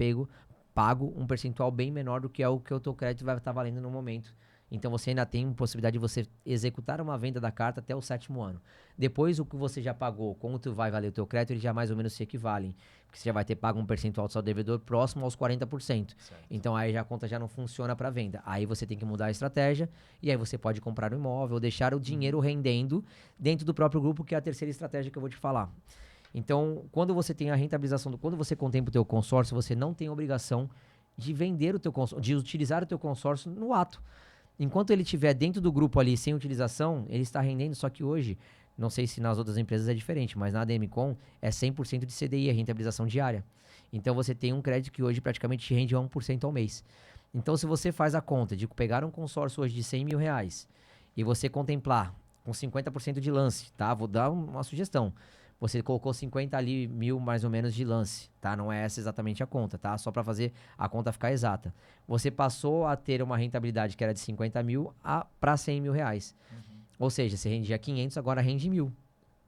pago um percentual bem menor do que é o que o teu crédito vai estar valendo no momento. Então, você ainda tem possibilidade de você executar uma venda da carta até o 7º ano. Depois, o que você já pagou, quanto vai valer o teu crédito, eles já mais ou menos se equivalem. Porque você já vai ter pago um percentual do seu devedor próximo aos 40%. Certo. Então, aí a conta já não funciona para venda. Aí você tem que mudar a estratégia e aí você pode comprar um imóvel ou deixar o dinheiro rendendo dentro do próprio grupo, que é a terceira estratégia que eu vou te falar. Então, quando você tem a rentabilização, quando você contempla o teu consórcio, você não tem obrigação de vender o teu consórcio, de utilizar o teu consórcio no ato. Enquanto ele estiver dentro do grupo ali sem utilização, ele está rendendo, só que hoje, não sei se nas outras empresas é diferente, mas na Demicon é 100% de CDI, a rentabilização diária. Então você tem um crédito que hoje praticamente te rende 1% ao mês. Então se você faz a conta de pegar um consórcio hoje de R$100.000 e você contemplar com 50% de lance, tá? Vou dar uma sugestão. Você colocou 50 ali, mil mais ou menos de lance, tá? Não é essa exatamente a conta, tá? Só para fazer a conta ficar exata. Você passou a ter uma rentabilidade que era de 50 mil para 100 mil reais. Ou seja, você rendia 500, agora rende 1.000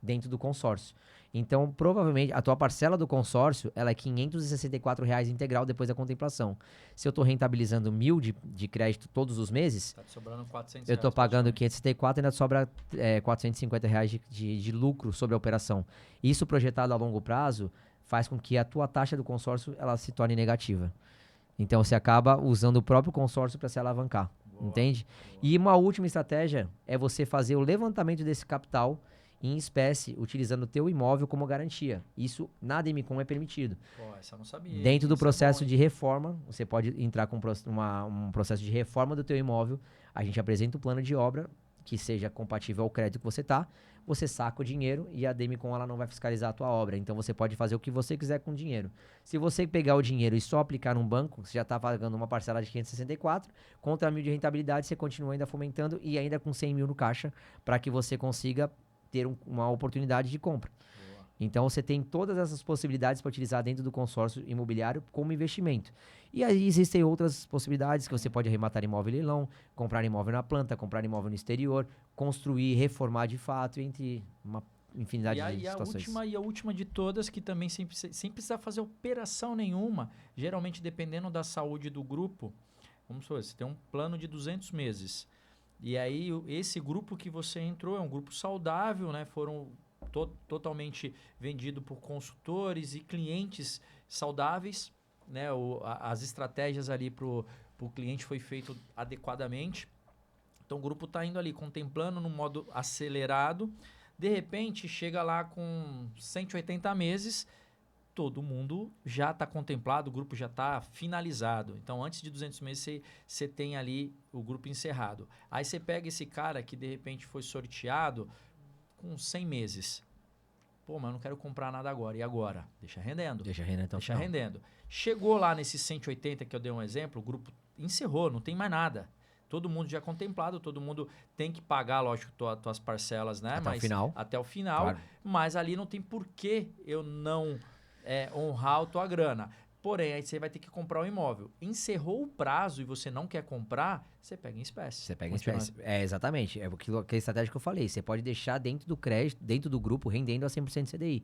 dentro do consórcio. Então, provavelmente, a tua parcela do consórcio, ela é R$ 564 reais integral depois da contemplação. Se eu estou rentabilizando 1.000 de crédito todos os meses, Tá te sobrando 400 eu estou reais, pagando praticamente. 564 e ainda sobra 450 reais de lucro sobre a operação. Isso projetado a longo prazo faz com que a tua taxa do consórcio ela se torne negativa. Então, você acaba usando o próprio consórcio para se alavancar. Boa, Entende? boa. E uma última estratégia é você fazer o levantamento desse capital em espécie, utilizando o teu imóvel como garantia. Isso na Demicon é permitido. Pô, essa eu não sabia, Dentro hein? do Isso é processo bom, de hein? reforma, você pode entrar com um processo de reforma do teu imóvel. A gente apresenta o plano de obra que seja compatível ao crédito que você tá. Você saca o dinheiro e a Demicon ela não vai fiscalizar a tua obra. Então você pode fazer o que você quiser com o dinheiro. Se você pegar o dinheiro e só aplicar num banco, você já está pagando uma parcela de 564, contra 1.000 de rentabilidade, você continua ainda fomentando e ainda com 100 mil no caixa para que você consiga ter uma oportunidade de compra. Boa. Então você tem todas essas possibilidades para utilizar dentro do consórcio imobiliário como investimento. E aí existem outras possibilidades que você pode arrematar imóvel em leilão, comprar imóvel na planta, comprar imóvel no exterior, construir, reformar de fato, entre uma infinidade de situações. E a última de todas, que também sem precisar fazer operação nenhuma, geralmente dependendo da saúde do grupo, vamos supor, você tem um plano de 200 meses. E aí, esse grupo que você entrou é um grupo saudável, né? Foram totalmente vendidos por consultores e clientes saudáveis, né? As estratégias ali para o cliente foi feito adequadamente. Então, o grupo está indo ali, contemplando no modo acelerado. De repente, chega lá com 180 meses, todo mundo já está contemplado, o grupo já está finalizado. Então, antes de 200 meses, você tem ali o grupo encerrado. Aí você pega esse cara que, de repente, foi sorteado com 100 meses. Pô, mas eu não quero comprar nada agora. E agora? Deixa rendendo. Deixa rendendo até o Deixa final. rendendo. Chegou lá nesses 180 que eu dei um exemplo, o grupo encerrou, não tem mais nada. Todo mundo já contemplado, todo mundo tem que pagar, lógico, tuas parcelas, né? Até o final. Até o final. Claro. Mas ali não tem por que eu não honrar a tua grana. Porém, aí você vai ter que comprar o imóvel. Encerrou o prazo e você não quer comprar, você pega em espécie. Você pega em espécie. Exatamente. É aquilo que a estratégia que eu falei. Você pode deixar dentro do crédito, dentro do grupo, rendendo a 100% CDI.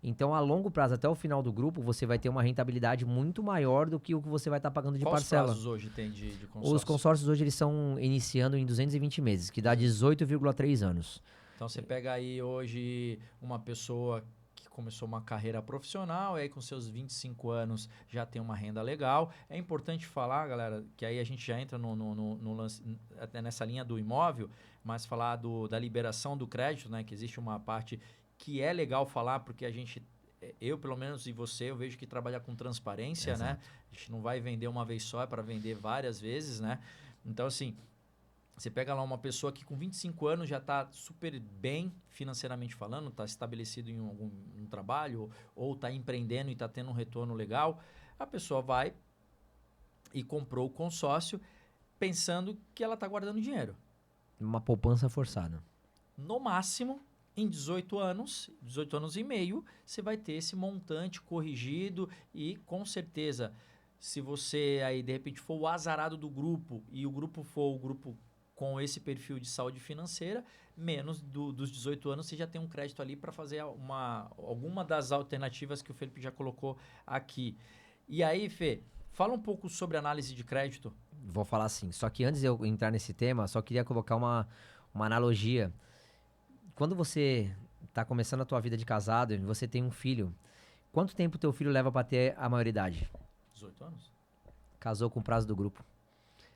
Então, a longo prazo, até o final do grupo, você vai ter uma rentabilidade muito maior do que o que você vai estar pagando de parcela. Quais prazos hoje tem de consórcio? Os consórcios hoje eles estão iniciando em 220 meses, que dá 18,3 anos. Então, você pega aí hoje uma pessoa que começou uma carreira profissional, e aí com seus 25 anos já tem uma renda legal. É importante falar, galera, que aí a gente já entra no lance, até nessa linha do imóvel, mas falar da liberação do crédito, né? Que existe uma parte que é legal falar, porque a gente, eu pelo menos e você, eu vejo que trabalha com transparência, Exato. né? A gente não vai vender uma vez só, é para vender várias vezes, né? Então, assim, você pega lá uma pessoa que com 25 anos já está super bem financeiramente falando, está estabelecido em algum trabalho ou está empreendendo e está tendo um retorno legal. A pessoa vai e comprou o consórcio pensando que ela está guardando dinheiro. Uma poupança forçada. No máximo, em 18 anos e meio, você vai ter esse montante corrigido e com certeza, se você aí de repente for o azarado do grupo e o grupo for o grupo com esse perfil de saúde financeira, menos dos 18 anos, você já tem um crédito ali para fazer alguma das alternativas que o Felipe já colocou aqui. E aí, Fê, fala um pouco sobre análise de crédito. Vou falar assim, só que antes de eu entrar nesse tema, só queria colocar uma analogia. Quando você está começando a tua vida de casado e você tem um filho, quanto tempo teu filho leva para ter a maioridade? 18 anos. Casou com o prazo do grupo.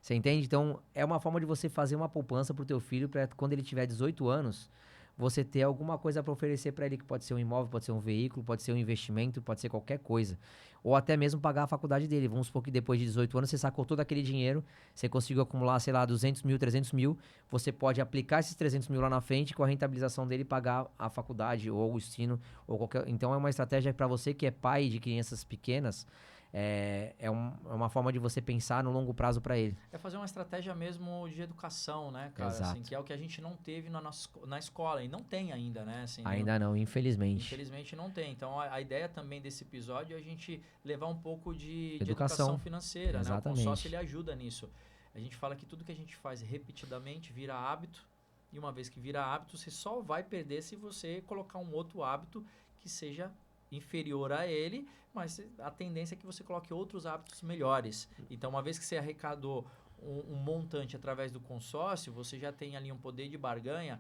Você entende? Então, é uma forma de você fazer uma poupança pro teu filho para quando ele tiver 18 anos, você ter alguma coisa para oferecer para ele, que pode ser um imóvel, pode ser um veículo, pode ser um investimento, pode ser qualquer coisa. Ou até mesmo pagar a faculdade dele. Vamos supor que depois de 18 anos você sacou todo aquele dinheiro, você conseguiu acumular, sei lá, 200 mil, 300 mil, você pode aplicar esses 300 mil lá na frente com a rentabilização dele pagar a faculdade ou o ensino ou qualquer... Então, é uma estratégia para você que é pai de crianças pequenas, É uma forma de você pensar no longo prazo para ele. É fazer uma estratégia mesmo de educação, né, cara? Exato. Assim, que é o que a gente não teve na escola, e não tem ainda, né? Assim, Ainda não, infelizmente. Infelizmente não tem. Então a ideia também desse episódio é a gente levar um pouco de Educação. educação financeira, né? O Exatamente. consórcio ele ajuda nisso. A gente fala que tudo que a gente faz repetidamente vira hábito, e uma vez que vira hábito, você só vai perder se você colocar um outro hábito que seja inferior a ele, mas a tendência é que você coloque outros hábitos melhores. Então, uma vez que você arrecadou um montante através do consórcio, você já tem ali um poder de barganha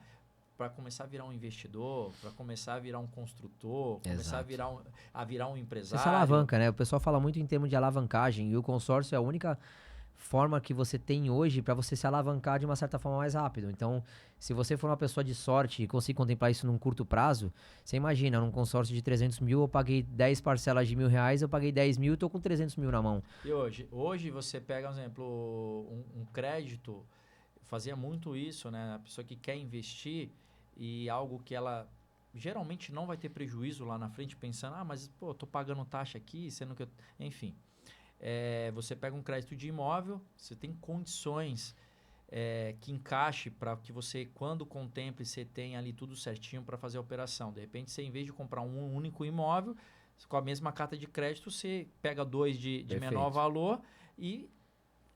para começar a virar um investidor, para começar a virar um construtor, começar a virar um empresário. Você se alavanca, né? O pessoal fala muito em termos de alavancagem, e o consórcio é a única forma que você tem hoje para você se alavancar de uma certa forma mais rápido. Então, se você for uma pessoa de sorte e conseguir contemplar isso num curto prazo, você imagina, num consórcio de 300 mil, eu paguei 10 parcelas de R$1.000, eu paguei 10 mil e tô com 300 mil na mão. E hoje você pega, por exemplo, um crédito, fazia muito isso, né? A pessoa que quer investir e algo que ela geralmente não vai ter prejuízo lá na frente, pensando, mas pô, tô pagando taxa aqui, sendo que eu... Enfim, você pega um crédito de imóvel, você tem condições que encaixe para que você, quando contemple, você tenha ali tudo certinho para fazer a operação. De repente, você, em vez de comprar um único imóvel, com a mesma carta de crédito, você pega 2 de menor valor e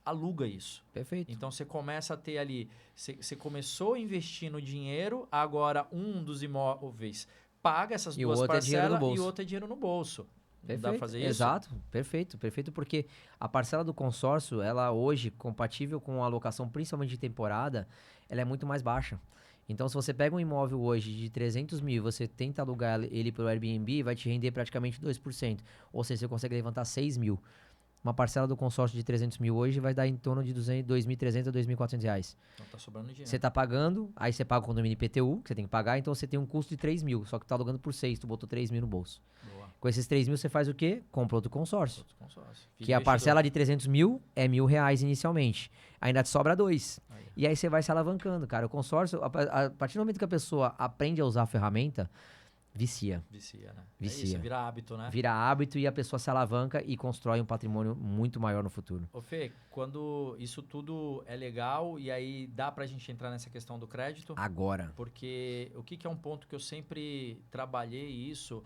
aluga isso. Perfeito. Então, você começa a ter ali... Você começou investindo dinheiro, agora um dos imóveis paga essas duas parcelas e o outro é dinheiro no bolso. Perfeito. Dá pra fazer isso? Exato, perfeito, porque a parcela do consórcio, ela hoje, compatível com a alocação, principalmente de temporada, ela é muito mais baixa. Então, se você pega um imóvel hoje de 300 mil e você tenta alugar ele pelo Airbnb, vai te render praticamente 2%. Ou seja, você consegue levantar 6 mil. Uma parcela do consórcio de 300 mil hoje vai dar em torno de R$2.300 a R$2.400. Então tá sobrando dinheiro. Você tá pagando, aí você paga o condomínio IPTU, que você tem que pagar, então você tem um custo de 3 mil, só que tá alugando por 6, tu botou 3 mil no bolso. Boa. Com esses 3 mil você faz o quê? Compra outro consórcio. Que a investidor. parcela de 300 mil é R$1.000 inicialmente. Ainda te sobra 2. E aí você vai se alavancando, cara. O consórcio, a partir do momento que a pessoa aprende a usar a ferramenta, vicia. Vicia, né? Vicia. É isso, vira hábito, né? Vira hábito e a pessoa se alavanca e constrói um patrimônio muito maior no futuro. Ô Fê, quando isso tudo é legal, e aí dá pra gente entrar nessa questão do crédito? Agora. Porque o que é um ponto que eu sempre trabalhei isso,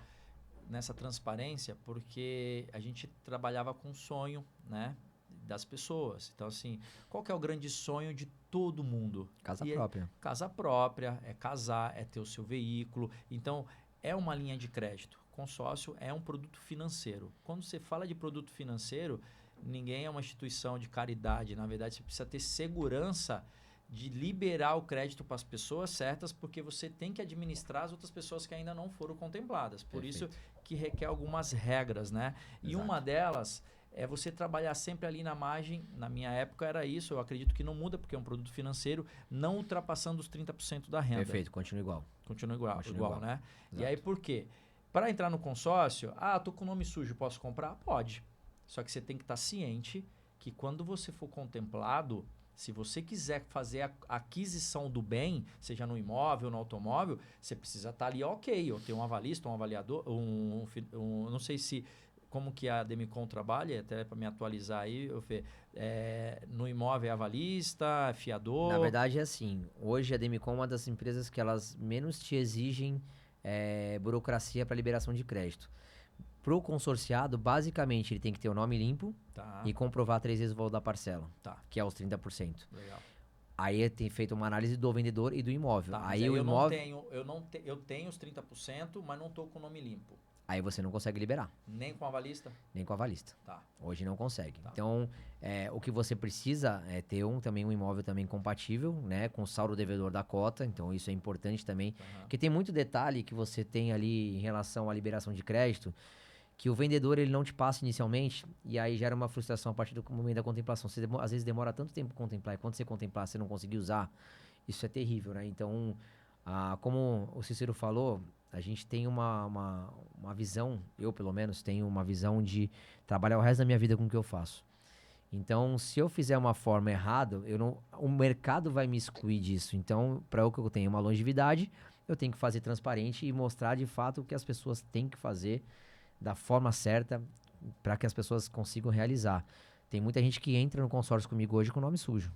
nessa transparência, porque a gente trabalhava com sonho, né? Das pessoas. Então, assim, qual que é o grande sonho de todo mundo? Casa própria. Casa própria, é casar, é ter o seu veículo. Então, é uma linha de crédito. Consórcio é um produto financeiro. Quando você fala de produto financeiro, ninguém é uma instituição de caridade. Na verdade, você precisa ter segurança de liberar o crédito para as pessoas certas, porque você tem que administrar as outras pessoas que ainda não foram contempladas. Por isso que requer algumas regras, né? E uma delas é você trabalhar sempre ali na margem. Na minha época era isso, eu acredito que não muda, porque é um produto financeiro, não ultrapassando os 30% da renda. Perfeito, continua igual. Continua igual, né? Exato. E aí por quê? Para entrar no consórcio, tô com o nome sujo, posso comprar? Pode. Só que você tem que estar ciente que quando você for contemplado, se você quiser fazer a aquisição do bem, seja no imóvel, no automóvel, você precisa estar ali, ok, eu tenho um avalista, um avaliador, não sei se como que a Demicon trabalha, até para me atualizar aí, no imóvel é avalista, fiador... Na verdade é assim, hoje a Demicon é uma das empresas que elas menos te exigem burocracia para liberação de crédito. Pro consorciado, basicamente, ele tem que ter o nome limpo e comprovar 3 vezes o valor da parcela, que é os 30%. Legal. Aí tem feito uma análise do vendedor e do imóvel. Aí o imóvel... eu tenho os 30%, mas não estou com o nome limpo. Aí você não consegue liberar. Nem com a avalista? Nem com a avalista. Tá. Hoje não consegue. Tá. Então, o que você precisa é ter também um imóvel também compatível, né? Com o saldo devedor da cota. Então, isso é importante também. Porque tem muito detalhe que você tem ali em relação à liberação de crédito, que o vendedor ele não te passa inicialmente, e aí gera uma frustração a partir do momento da contemplação. Você às vezes demora tanto tempo para contemplar, e quando você contemplar, você não conseguir usar, isso é terrível, né? Então, como o Cícero falou, a gente tem uma visão, eu pelo menos tenho uma visão de trabalhar o resto da minha vida com o que eu faço. Então, se eu fizer uma forma errada, o mercado vai me excluir disso. Então, para eu que eu tenha uma longevidade, eu tenho que fazer transparente e mostrar de fato o que as pessoas têm que fazer da forma certa, para que as pessoas consigam realizar. Tem muita gente que entra no consórcio comigo hoje com nome sujo,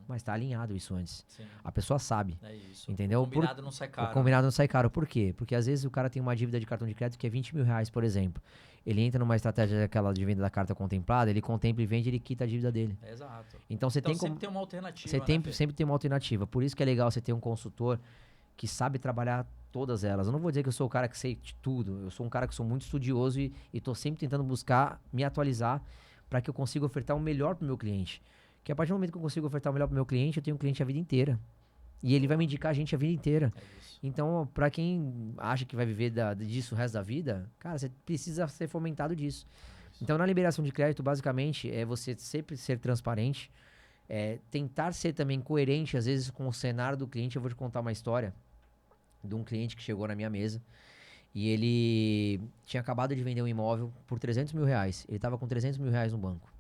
mas tá alinhado isso antes. Sim. A pessoa sabe, É isso. entendeu? O combinado não sai caro. O combinado não sai caro. Por quê? Porque às vezes o cara tem uma dívida de cartão de crédito que é 20 mil reais, por exemplo. Ele entra numa estratégia daquela de venda da carta contemplada, ele contempla e vende, ele quita a dívida dele. Exato. Então você tem sempre tem uma alternativa. Você sempre tem uma alternativa. Por isso que é legal você ter um consultor que sabe trabalhar todas elas. Eu não vou dizer que eu sou o cara que sei de tudo. Eu sou um cara que sou muito estudioso e tô sempre tentando buscar me atualizar para que eu consiga ofertar o melhor pro meu cliente. Que a partir do momento que eu consigo ofertar o melhor pro meu cliente, eu tenho um cliente a vida inteira. E ele vai me indicar a gente a vida inteira. Então, para quem acha que vai viver disso o resto da vida, cara, você precisa ser fomentado disso. Então, na liberação de crédito, basicamente, é você sempre ser transparente, tentar ser também coerente, às vezes, com o cenário do cliente. Eu vou te contar uma história de um cliente que chegou na minha mesa e ele tinha acabado de vender um imóvel por 300 mil reais. Ele estava com 300 mil reais no banco.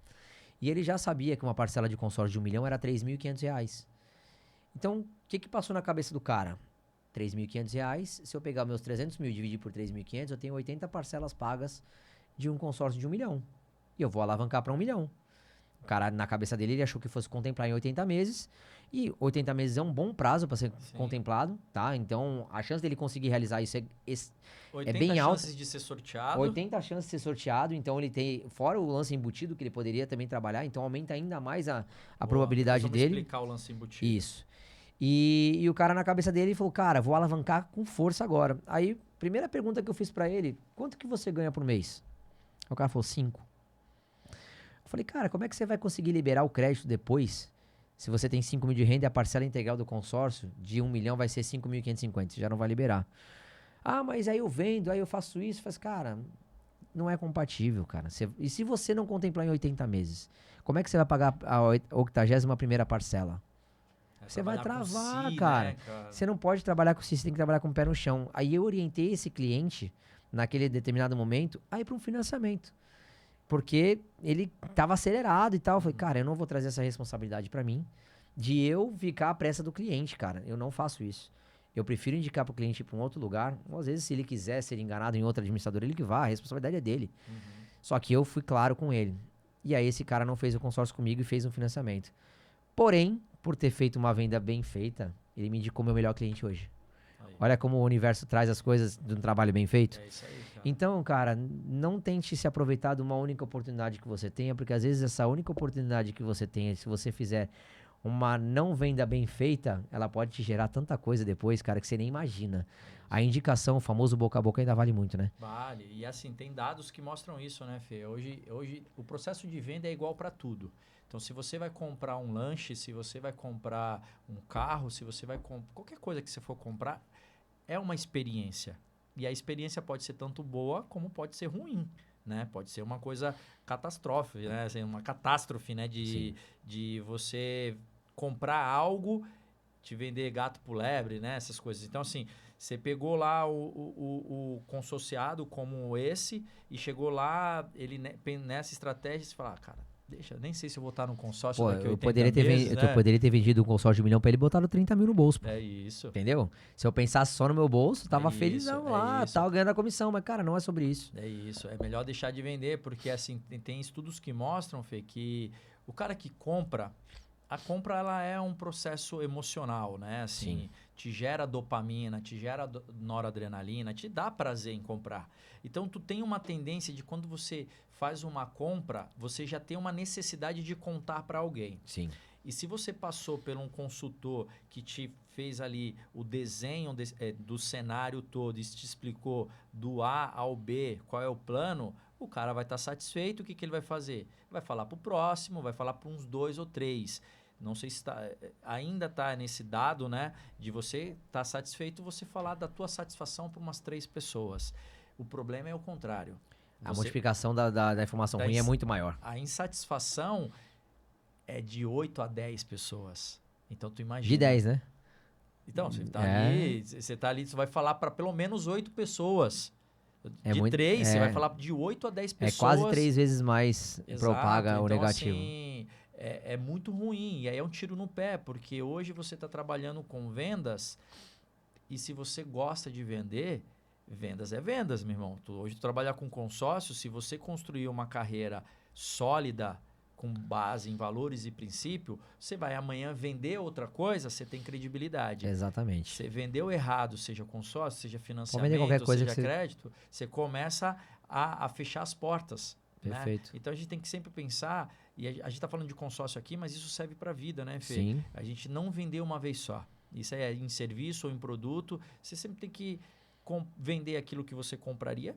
E ele já sabia que uma parcela de consórcio de 1 milhão era 3.500 reais. Então, o que passou na cabeça do cara? 3.500 reais, se eu pegar meus 300 mil e dividir por 3.500, eu tenho 80 parcelas pagas de um consórcio de 1 milhão. E eu vou alavancar para 1 milhão. O cara, na cabeça dele, ele achou que fosse contemplar em 80 meses. E 80 meses é um bom prazo para ser contemplado, tá? Então, a chance dele conseguir realizar isso é bem alta. 80 chances de ser sorteado. 80 chances de ser sorteado. Então, ele tem, fora o lance embutido, que ele poderia também trabalhar. Então, aumenta ainda mais a probabilidade dele. Vamos explicar o lance embutido. Isso. E o cara, na cabeça dele, falou, cara, vou alavancar com força agora. Aí, primeira pergunta que eu fiz pra ele, quanto que você ganha por mês? Aí o cara falou, 5. Eu falei, cara, como é que você vai conseguir liberar o crédito depois, se você tem 5 mil de renda e a parcela integral do consórcio de 1 milhão vai ser 5.550, você já não vai liberar. Ah, mas aí eu vendo, aí eu faço isso, cara, não é compatível, cara. E se você não contemplar em 80 meses, como é que você vai pagar a 81ª parcela? Você vai travar, cara. Né, cara. Você não pode trabalhar com si, você tem que trabalhar com o pé no chão. Aí eu orientei esse cliente, naquele determinado momento, a ir para um financiamento. Porque ele estava acelerado e tal. Eu falei, cara, eu não vou trazer essa responsabilidade para mim de eu ficar à pressa do cliente, cara. Eu não faço isso. Eu prefiro indicar para o cliente ir para um outro lugar. Ou às vezes, se ele quiser ser enganado em outro administrador, ele que vá. A responsabilidade é dele. Só que eu fui claro com ele. E aí esse cara não fez o consórcio comigo e fez um financiamento. Porém, por ter feito uma venda bem feita, ele me indicou meu melhor cliente hoje. Aí. Olha como o universo traz as coisas de um trabalho bem feito. É isso aí, cara. Então, cara, não tente se aproveitar de uma única oportunidade que você tenha, porque às vezes essa única oportunidade que você tenha, se você fizer uma não venda bem feita, ela pode te gerar tanta coisa depois, cara, que você nem imagina. A indicação, o famoso boca a boca, ainda vale muito, né? Vale. E assim, tem dados que mostram isso, né, Fê? Hoje o processo de venda é igual para tudo. Então, se você vai comprar um lanche, se você vai comprar um carro, se você vai comprar qualquer coisa que você for comprar, é uma experiência. E a experiência pode ser tanto boa como pode ser ruim, né? Pode ser uma coisa catastrófica, né? Assim, uma catástrofe, né? De você comprar algo, te vender gato por lebre, né? Essas coisas. Então, assim, você pegou lá o consorciado como esse e chegou lá, ele nessa estratégia, você fala, cara, deixa, nem sei se eu vou estar no consórcio daqui a 80 meses, né? Eu poderia ter vendido um consórcio de 1 milhão pra ele e botado 30 mil no bolso. Pô. É isso. Entendeu? Se eu pensasse só no meu bolso, tava felizão lá, tal, ganhando a comissão. Mas, cara, não é sobre isso. É isso. É melhor deixar de vender, porque, assim, tem estudos que mostram, Fê, que o cara que compra, a compra, ela é um processo emocional, né? Assim, sim, te gera dopamina, te gera noradrenalina, te dá prazer em comprar. Então, tu tem uma tendência de quando você faz uma compra, você já tem uma necessidade de contar para alguém. Sim. E se você passou por um consultor que te fez ali o desenho do cenário todo e te explicou do A ao B qual é o plano, o cara vai estar satisfeito. O que ele vai fazer? Vai falar para o próximo, vai falar para uns 2 ou 3. Não sei se ainda está nesse dado, né? De você estar satisfeito, você falar da tua satisfação para umas 3 pessoas. O problema é o contrário. A multiplicação da informação ruim é muito maior. A insatisfação é de 8 a 10 pessoas. Então, tu imagina. De 10, né? Então, você tá ali, você vai falar para pelo menos 8 pessoas. De 3, você vai falar de 8 a 10 pessoas. É quase 3 vezes mais propaga o negativo. Assim, é muito ruim. E aí é um tiro no pé, porque hoje você está trabalhando com vendas e se você gosta de vender, Vendas é vendas, meu irmão. Hoje tu trabalhar com consórcio, se você construir uma carreira sólida, com base em valores e princípio, você vai amanhã vender outra coisa, você tem credibilidade. Exatamente. Você vendeu errado, seja consórcio, seja Pode vender financiamento, qualquer coisa seja que você... crédito, você começa a fechar as portas. Perfeito. Né? Então a gente tem que sempre pensar, e a gente está falando de consórcio aqui, mas isso serve para a vida, né, Fê? Sim. A gente não vender uma vez só. Isso é em serviço ou em produto. Você sempre tem que vender aquilo que você compraria.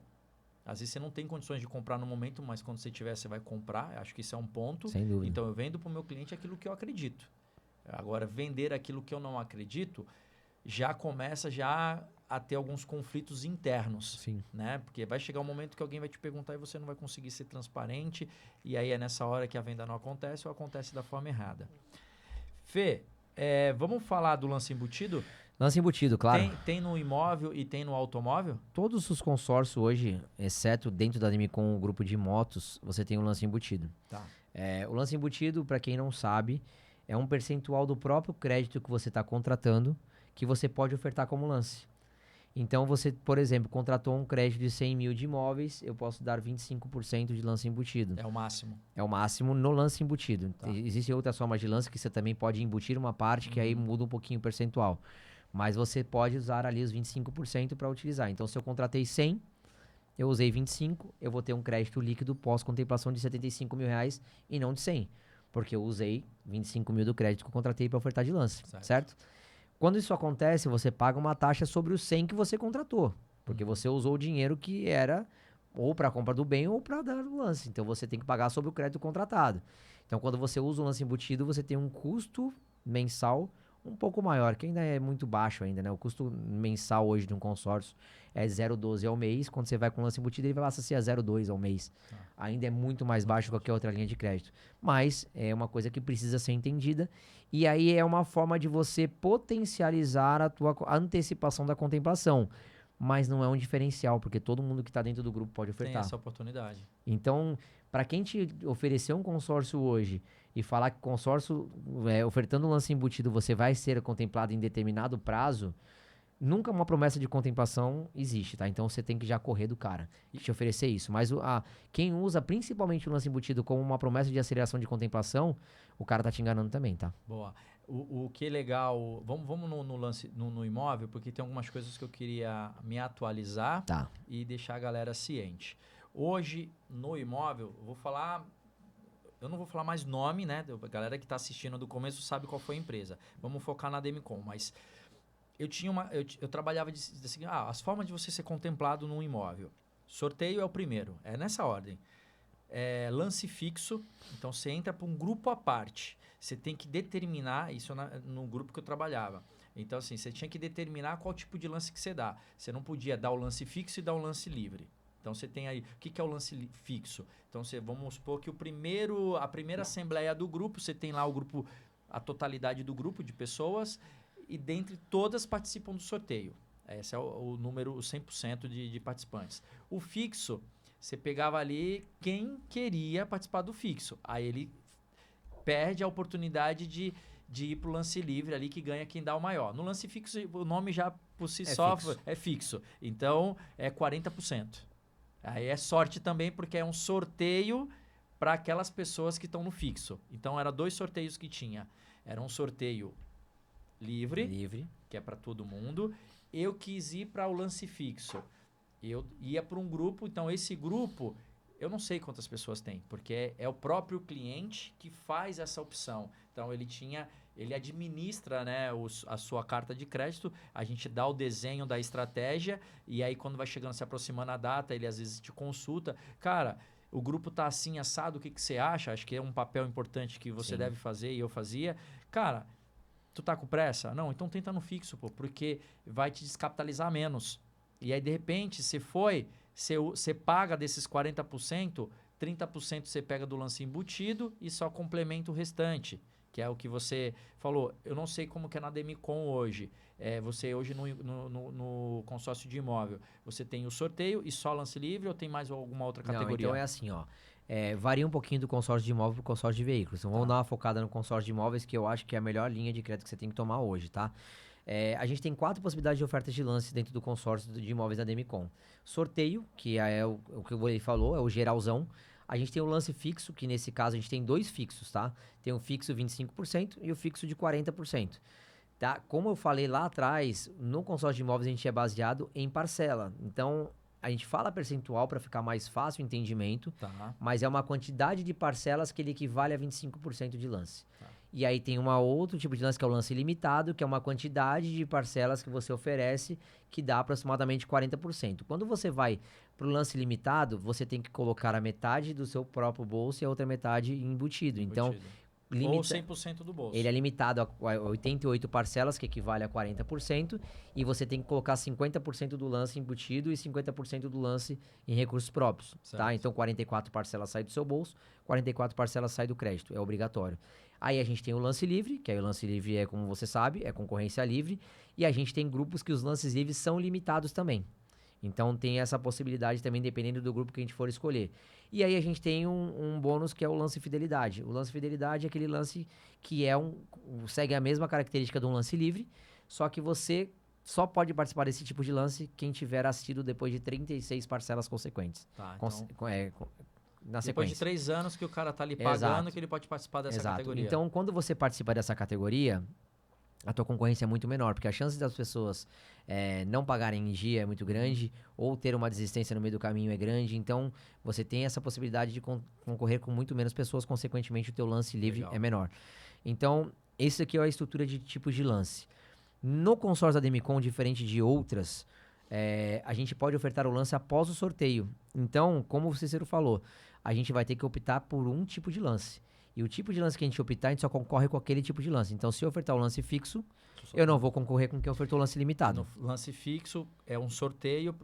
Às vezes você não tem condições de comprar no momento, mas quando você tiver, você vai comprar. Acho que isso é um ponto. Sem dúvida. Então eu vendo para o meu cliente aquilo que eu acredito. Agora, vender aquilo que eu não acredito já começa a ter alguns conflitos internos. Sim. Né? Porque vai chegar um momento que alguém vai te perguntar e você não vai conseguir ser transparente. E aí é nessa hora que a venda não acontece ou acontece da forma errada. Fê, vamos falar do lance embutido? Lance embutido, claro. Tem no imóvel e tem no automóvel? Todos os consórcios hoje, exceto dentro da Ademicon, o grupo de motos, você tem um lance embutido. Tá. O lance embutido, para quem não sabe, é um percentual do próprio crédito que você está contratando que você pode ofertar como lance. Então, você, por exemplo, contratou um crédito de 100 mil de imóveis, eu posso dar 25% de lance embutido. É o máximo. É o máximo no lance embutido. Tá. Existem outras formas de lance que você também pode embutir uma parte, que aí muda um pouquinho o percentual. Mas você pode usar ali os 25% para utilizar. Então, se eu contratei 100, eu usei 25, eu vou ter um crédito líquido pós-contemplação de 75 mil reais e não de 100. Porque eu usei 25 mil do crédito que eu contratei para ofertar de lance, certo? Quando isso acontece, você paga uma taxa sobre os 100 que você contratou. Porque você usou o dinheiro que era ou para a compra do bem ou para dar o lance. Então, você tem que pagar sobre o crédito contratado. Então, quando você usa o lance embutido, você tem um custo mensal um pouco maior, que ainda é muito baixo ainda, né? O custo mensal hoje de um consórcio é 0,12 ao mês. Quando você vai com o lance embutido, ele vai passar a ser a 0,2 ao mês. Ainda é muito mais baixo que qualquer outra linha de crédito. Mas é uma coisa que precisa ser entendida. E aí é uma forma de você potencializar a tua antecipação da contemplação. Mas não é um diferencial, porque todo mundo que está dentro do grupo pode ofertar. Tem essa oportunidade. Então, para quem te oferecer um consórcio hoje e falar que consórcio, ofertando um lance embutido, você vai ser contemplado em determinado prazo, nunca uma promessa de contemplação existe, tá? Então, você tem que já correr do cara e te oferecer isso. Mas quem usa principalmente o lance embutido como uma promessa de aceleração de contemplação, o cara tá te enganando também, tá? Boa. O que é legal, vamos no lance no imóvel, porque tem algumas coisas que eu queria me atualizar e deixar a galera ciente. Hoje, no imóvel, eu não vou falar mais nome, né? A galera que está assistindo do começo sabe qual foi a empresa. Vamos focar na Ademicon, mas eu trabalhava assim, as formas de você ser contemplado num imóvel. Sorteio é o primeiro, é nessa ordem. Lance fixo, então você entra para um grupo à parte. Você tem que determinar, isso no grupo que eu trabalhava. Então, assim, você tinha que determinar qual tipo de lance que você dá. Você não podia dar o lance fixo e dar o lance livre. Então, você tem aí... O que é o lance fixo? Então, vamos supor que a primeira assembleia do grupo, você tem lá a totalidade do grupo de pessoas e dentre todas participam do sorteio. Esse é o número, o 100% de participantes. O fixo, você pegava ali quem queria participar do fixo. Aí ele perde a oportunidade de ir para o lance livre ali, que ganha quem dá o maior. No lance fixo, o nome já por si só é fixo. Então, é 40%. Aí é sorte também, porque é um sorteio para aquelas pessoas que estão no fixo. Então, eram 2 sorteios que tinha. Era um sorteio livre. Que é para todo mundo. Eu quis ir para o lance fixo. Eu ia para um grupo, então esse grupo... Eu não sei quantas pessoas tem, porque é o próprio cliente que faz essa opção. Então, ele administra, né, a sua carta de crédito, a gente dá o desenho da estratégia, e aí quando vai chegando, se aproximando a data, ele às vezes te consulta. Cara, o grupo tá assim, assado, o que você acha? Acho que é um papel importante que você deve fazer e eu fazia. Cara, tu tá com pressa? Não, então tenta no fixo, porque vai te descapitalizar menos. E aí, de repente, você paga desses 40%, 30% você pega do lance embutido e só complementa o restante, que é o que você falou. Eu não sei como que é na Ademicon hoje. Você hoje no consórcio de imóvel, você tem o sorteio e só lance livre ou tem mais alguma outra categoria? Não, então é assim, varia um pouquinho do consórcio de imóvel para o consórcio de veículos. Então, vamos dar uma focada no consórcio de imóveis, que eu acho que é a melhor linha de crédito que você tem que tomar hoje, tá? A gente tem 4 possibilidades de ofertas de lance dentro do consórcio de imóveis da Demicon. Sorteio, que é o que ele falou, é o geralzão. A gente tem o lance fixo, que nesse caso a gente tem 2 fixos, tá? Tem o fixo 25% e o fixo de 40%. Tá? Como eu falei lá atrás, no consórcio de imóveis a gente é baseado em parcela. Então, a gente fala percentual para ficar mais fácil o entendimento, mas é uma quantidade de parcelas que ele equivale a 25% de lance. E aí tem outro tipo de lance que é o lance ilimitado, que é uma quantidade de parcelas que você oferece que dá aproximadamente 40%. Quando você vai para o lance limitado, você tem que colocar a metade do seu próprio bolso e a outra metade embutido. Então, ou 100% do bolso. Ele é limitado a 88 parcelas, que equivale a 40%, e você tem que colocar 50% do lance embutido e 50% do lance em recursos próprios, tá? Então, 44 parcelas saem do seu bolso, 44 parcelas saem do crédito, é obrigatório. Aí a gente tem o lance livre, que aí o lance livre é, como você sabe, é concorrência livre, e a gente tem grupos que os lances livres são limitados também. Então, tem essa possibilidade também, dependendo do grupo que a gente for escolher. E aí, a gente tem um bônus que é o lance fidelidade. O lance fidelidade é aquele lance que segue a mesma característica de um lance livre, só que você só pode participar desse tipo de lance quem tiver assistido depois de 36 parcelas consequentes. Tá, na depois sequência. de 3 anos que o cara tá ali pagando, que ele pode participar dessa categoria. Então, quando você participa dessa categoria, a tua concorrência é muito menor, porque a chance das pessoas não pagarem em dia é muito grande, ou ter uma desistência no meio do caminho é grande, então você tem essa possibilidade de concorrer com muito menos pessoas, consequentemente o teu lance livre é menor. Então, esse aqui é a estrutura de tipos de lance. No consórcio da Demicon, diferente de outras, a gente pode ofertar o lance após o sorteio. Então, como o Cícero falou, a gente vai ter que optar por um tipo de lance. E o tipo de lance que a gente optar, a gente só concorre com aquele tipo de lance. Então, se eu ofertar o lance fixo, eu não vou concorrer com quem ofertou o lance limitado. No lance fixo é um sorteio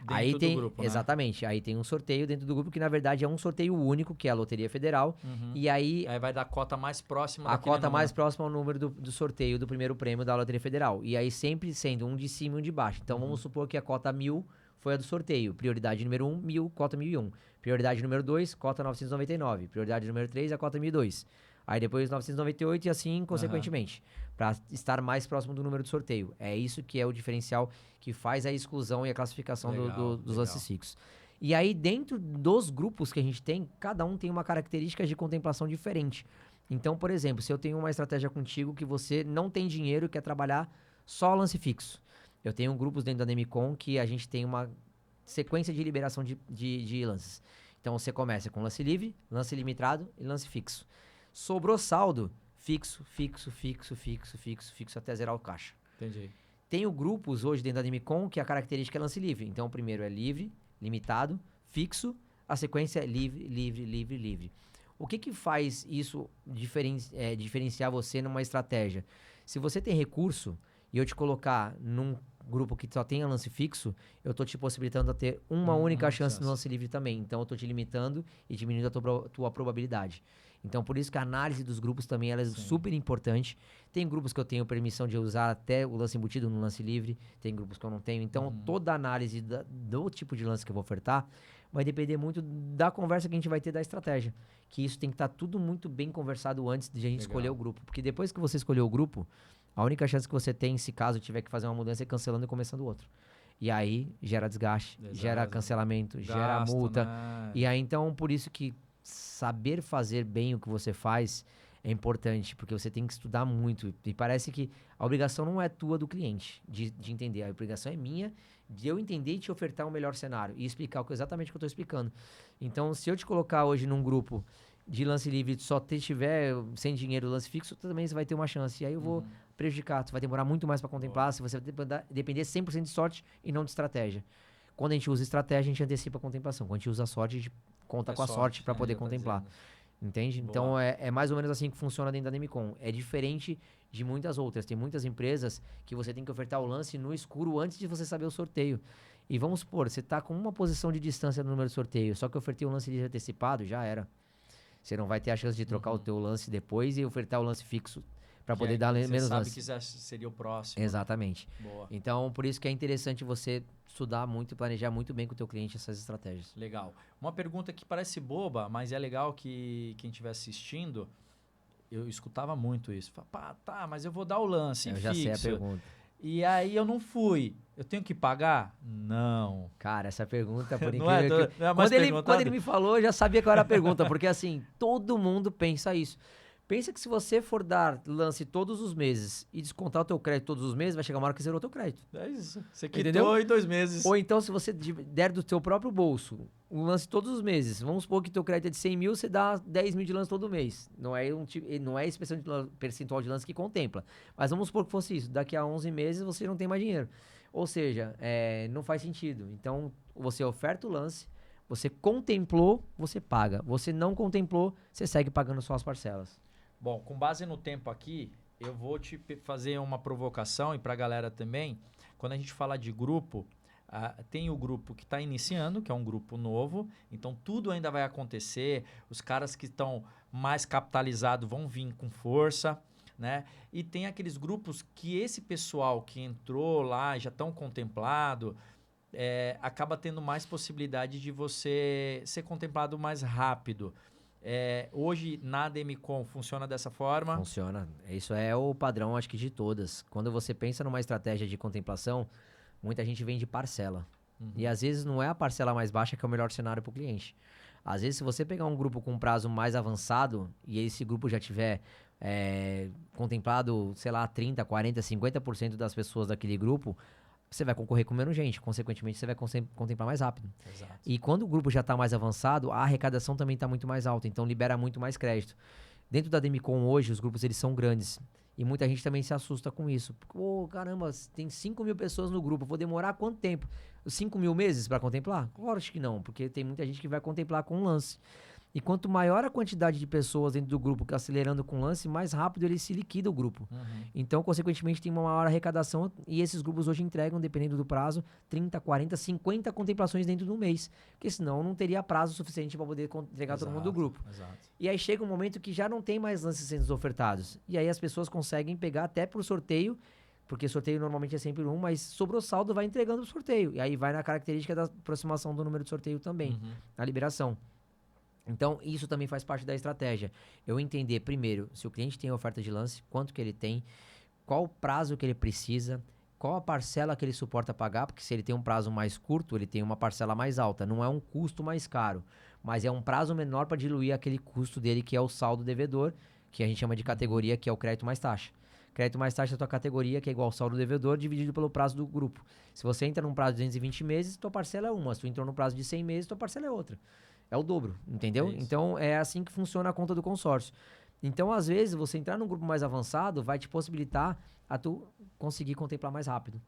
dentro do grupo, né? Exatamente. Aí tem um sorteio dentro do grupo, que na verdade é um sorteio único, que é a Loteria Federal. E aí vai dar a cota mais próxima daquele número. Mais próxima ao número do sorteio do primeiro prêmio da Loteria Federal. E aí sempre sendo um de cima e um de baixo. Então, vamos supor que a cota 1000 foi a do sorteio. Prioridade número 1, 1000, cota 1001. Prioridade número 2, cota 999. Prioridade número 3, a cota 1002. Aí depois 998 e assim consequentemente. Para estar mais próximo do número de sorteio. É isso que é o diferencial que faz a exclusão e a classificação dos lances fixos. E aí dentro dos grupos que a gente tem, cada um tem uma característica de contemplação diferente. Então, por exemplo, se eu tenho uma estratégia contigo que você não tem dinheiro e quer trabalhar só lance fixo. Eu tenho grupos dentro da Demicon que a gente tem uma sequência de liberação de lances. Então, você começa com lance livre, lance limitado e lance fixo. Sobrou saldo, fixo, até zerar o caixa. Entendi. Tenho grupos hoje dentro da Demicon que a característica é lance livre. Então, o primeiro é livre, limitado, fixo, a sequência é livre. O que faz isso diferenciar você numa estratégia? Se você tem recurso e eu te colocar num grupo que só tenha lance fixo, eu tô te possibilitando a ter uma única chance no lance livre também. Então, eu tô te limitando e diminuindo a tua probabilidade. Então, por isso que a análise dos grupos também ela é super importante. Tem grupos que eu tenho permissão de usar até o lance embutido no lance livre, tem grupos que eu não tenho. Então, toda a análise do tipo de lance que eu vou ofertar vai depender muito da conversa que a gente vai ter da estratégia. Que isso tem que estar tudo muito bem conversado antes de a gente escolher o grupo. Porque depois que você escolher o grupo, a única chance que você tem, se caso tiver que fazer uma mudança, é cancelando e começando outro. E aí, gera desgaste, gera cancelamento, gera multa. Né? E aí, então, por isso que saber fazer bem o que você faz é importante, porque você tem que estudar muito. E parece que a obrigação não é tua do cliente de entender. A obrigação é minha de eu entender e te ofertar um melhor cenário e explicar exatamente o que eu estou explicando. Então, se eu te colocar hoje num grupo de lance livre e só tiver sem dinheiro lance fixo, também você vai ter uma chance. E aí eu vou prejudicar. Tu vai demorar muito mais para contemplar, se você vai depender 100% de sorte e não de estratégia. Quando a gente usa estratégia, a gente antecipa a contemplação. Quando a gente usa sorte, a gente conta com a sorte para poder contemplar. Entende? Boa. Então, é mais ou menos assim que funciona dentro da Demicon. É diferente de muitas outras. Tem muitas empresas que você tem que ofertar o lance no escuro antes de você saber o sorteio. E vamos supor, você está com uma posição de distância no número de sorteio, só que eu ofertei um lance livre antecipado, já era. Você não vai ter a chance de trocar o teu lance depois e ofertar o lance fixo para poder dar menos lance. Você sabe que seria o próximo. Exatamente. Né? Boa. Então, por isso que é interessante você estudar muito e planejar muito bem com o teu cliente essas estratégias. Legal. Uma pergunta que parece boba, mas é legal que quem estiver assistindo, eu escutava muito isso. Fala, tá, mas eu vou dar o lance eu fixo. Já sei a pergunta. e aí eu não fui. Eu tenho que pagar? Não. Cara, essa pergunta, por Não é, incrível que... não é mais Quando perguntado? ele me falou, eu já sabia qual era a pergunta, porque assim, todo mundo pensa isso. Pensa que se você for dar lance todos os meses e descontar o teu crédito todos os meses, vai chegar uma hora que zerou o teu crédito. É isso. Você Entendeu? quitou em 2 meses. Ou então, se você der do teu próprio bolso um lance todos os meses, vamos supor que teu crédito é de 100 mil, você dá 10 mil de lance todo mês. Não é, não é esse percentual de lance que contempla. Mas vamos supor que fosse isso. Daqui a 11 meses você não tem mais dinheiro. Ou seja, não faz sentido. Então, você oferta o lance, você contemplou, você paga. Você não contemplou, você segue pagando só as parcelas. Bom, com base no tempo aqui, eu vou te fazer uma provocação e para a galera também. Quando a gente fala de grupo, tem o grupo que está iniciando, que é um grupo novo, então tudo ainda vai acontecer, os caras que estão mais capitalizados vão vir com força, né? E tem aqueles grupos que esse pessoal que entrou lá já estão contemplado, acaba tendo mais possibilidade de você ser contemplado mais rápido. Hoje na Demicon funciona dessa forma? Funciona. Isso é o padrão, acho que de todas. Quando você pensa numa estratégia de contemplação, muita gente vende parcela. E às vezes não é a parcela mais baixa que é o melhor cenário para o cliente. Às vezes, se você pegar um grupo com um prazo mais avançado e esse grupo já tiver contemplado, sei lá, 30%, 40%, 50% das pessoas daquele grupo, você vai concorrer com menos gente. Consequentemente, você vai contemplar mais rápido. Exato. E quando o grupo já está mais avançado, a arrecadação também está muito mais alta. Então, libera muito mais crédito. Dentro da Demicon hoje, os grupos eles são grandes. E muita gente também se assusta com isso. Pô, caramba, tem 5 mil pessoas no grupo. Vou demorar quanto tempo? 5 mil meses para contemplar? Claro que não, porque tem muita gente que vai contemplar com um lance. E quanto maior a quantidade de pessoas dentro do grupo acelerando com lance, mais rápido ele se liquida o grupo. Então, consequentemente, tem uma maior arrecadação e esses grupos hoje entregam, dependendo do prazo, 30, 40, 50 contemplações dentro do mês. Porque senão não teria prazo suficiente para poder entregar todo mundo do grupo. Exato. E aí chega um momento que já não tem mais lances sendo ofertados. E aí as pessoas conseguem pegar até por sorteio, porque sorteio normalmente é sempre um, mas sobrou saldo, vai entregando o sorteio. E aí vai na característica da aproximação do número de sorteio também, na liberação. Então, isso também faz parte da estratégia. Eu entender, primeiro, se o cliente tem oferta de lance, quanto que ele tem, qual o prazo que ele precisa, qual a parcela que ele suporta pagar, porque se ele tem um prazo mais curto, ele tem uma parcela mais alta. Não é um custo mais caro, mas é um prazo menor para diluir aquele custo dele, que é o saldo devedor, que a gente chama de categoria, que é o crédito mais taxa. Crédito mais taxa é a tua categoria, que é igual ao saldo devedor, dividido pelo prazo do grupo. Se você entra num prazo de 220 meses, tua parcela é uma. Se tu entrou num prazo de 100 meses, tua parcela é outra. É o dobro, entendeu? Então, é assim que funciona a conta do consórcio. Então, às vezes, você entrar num grupo mais avançado vai te possibilitar a tu conseguir contemplar mais rápido,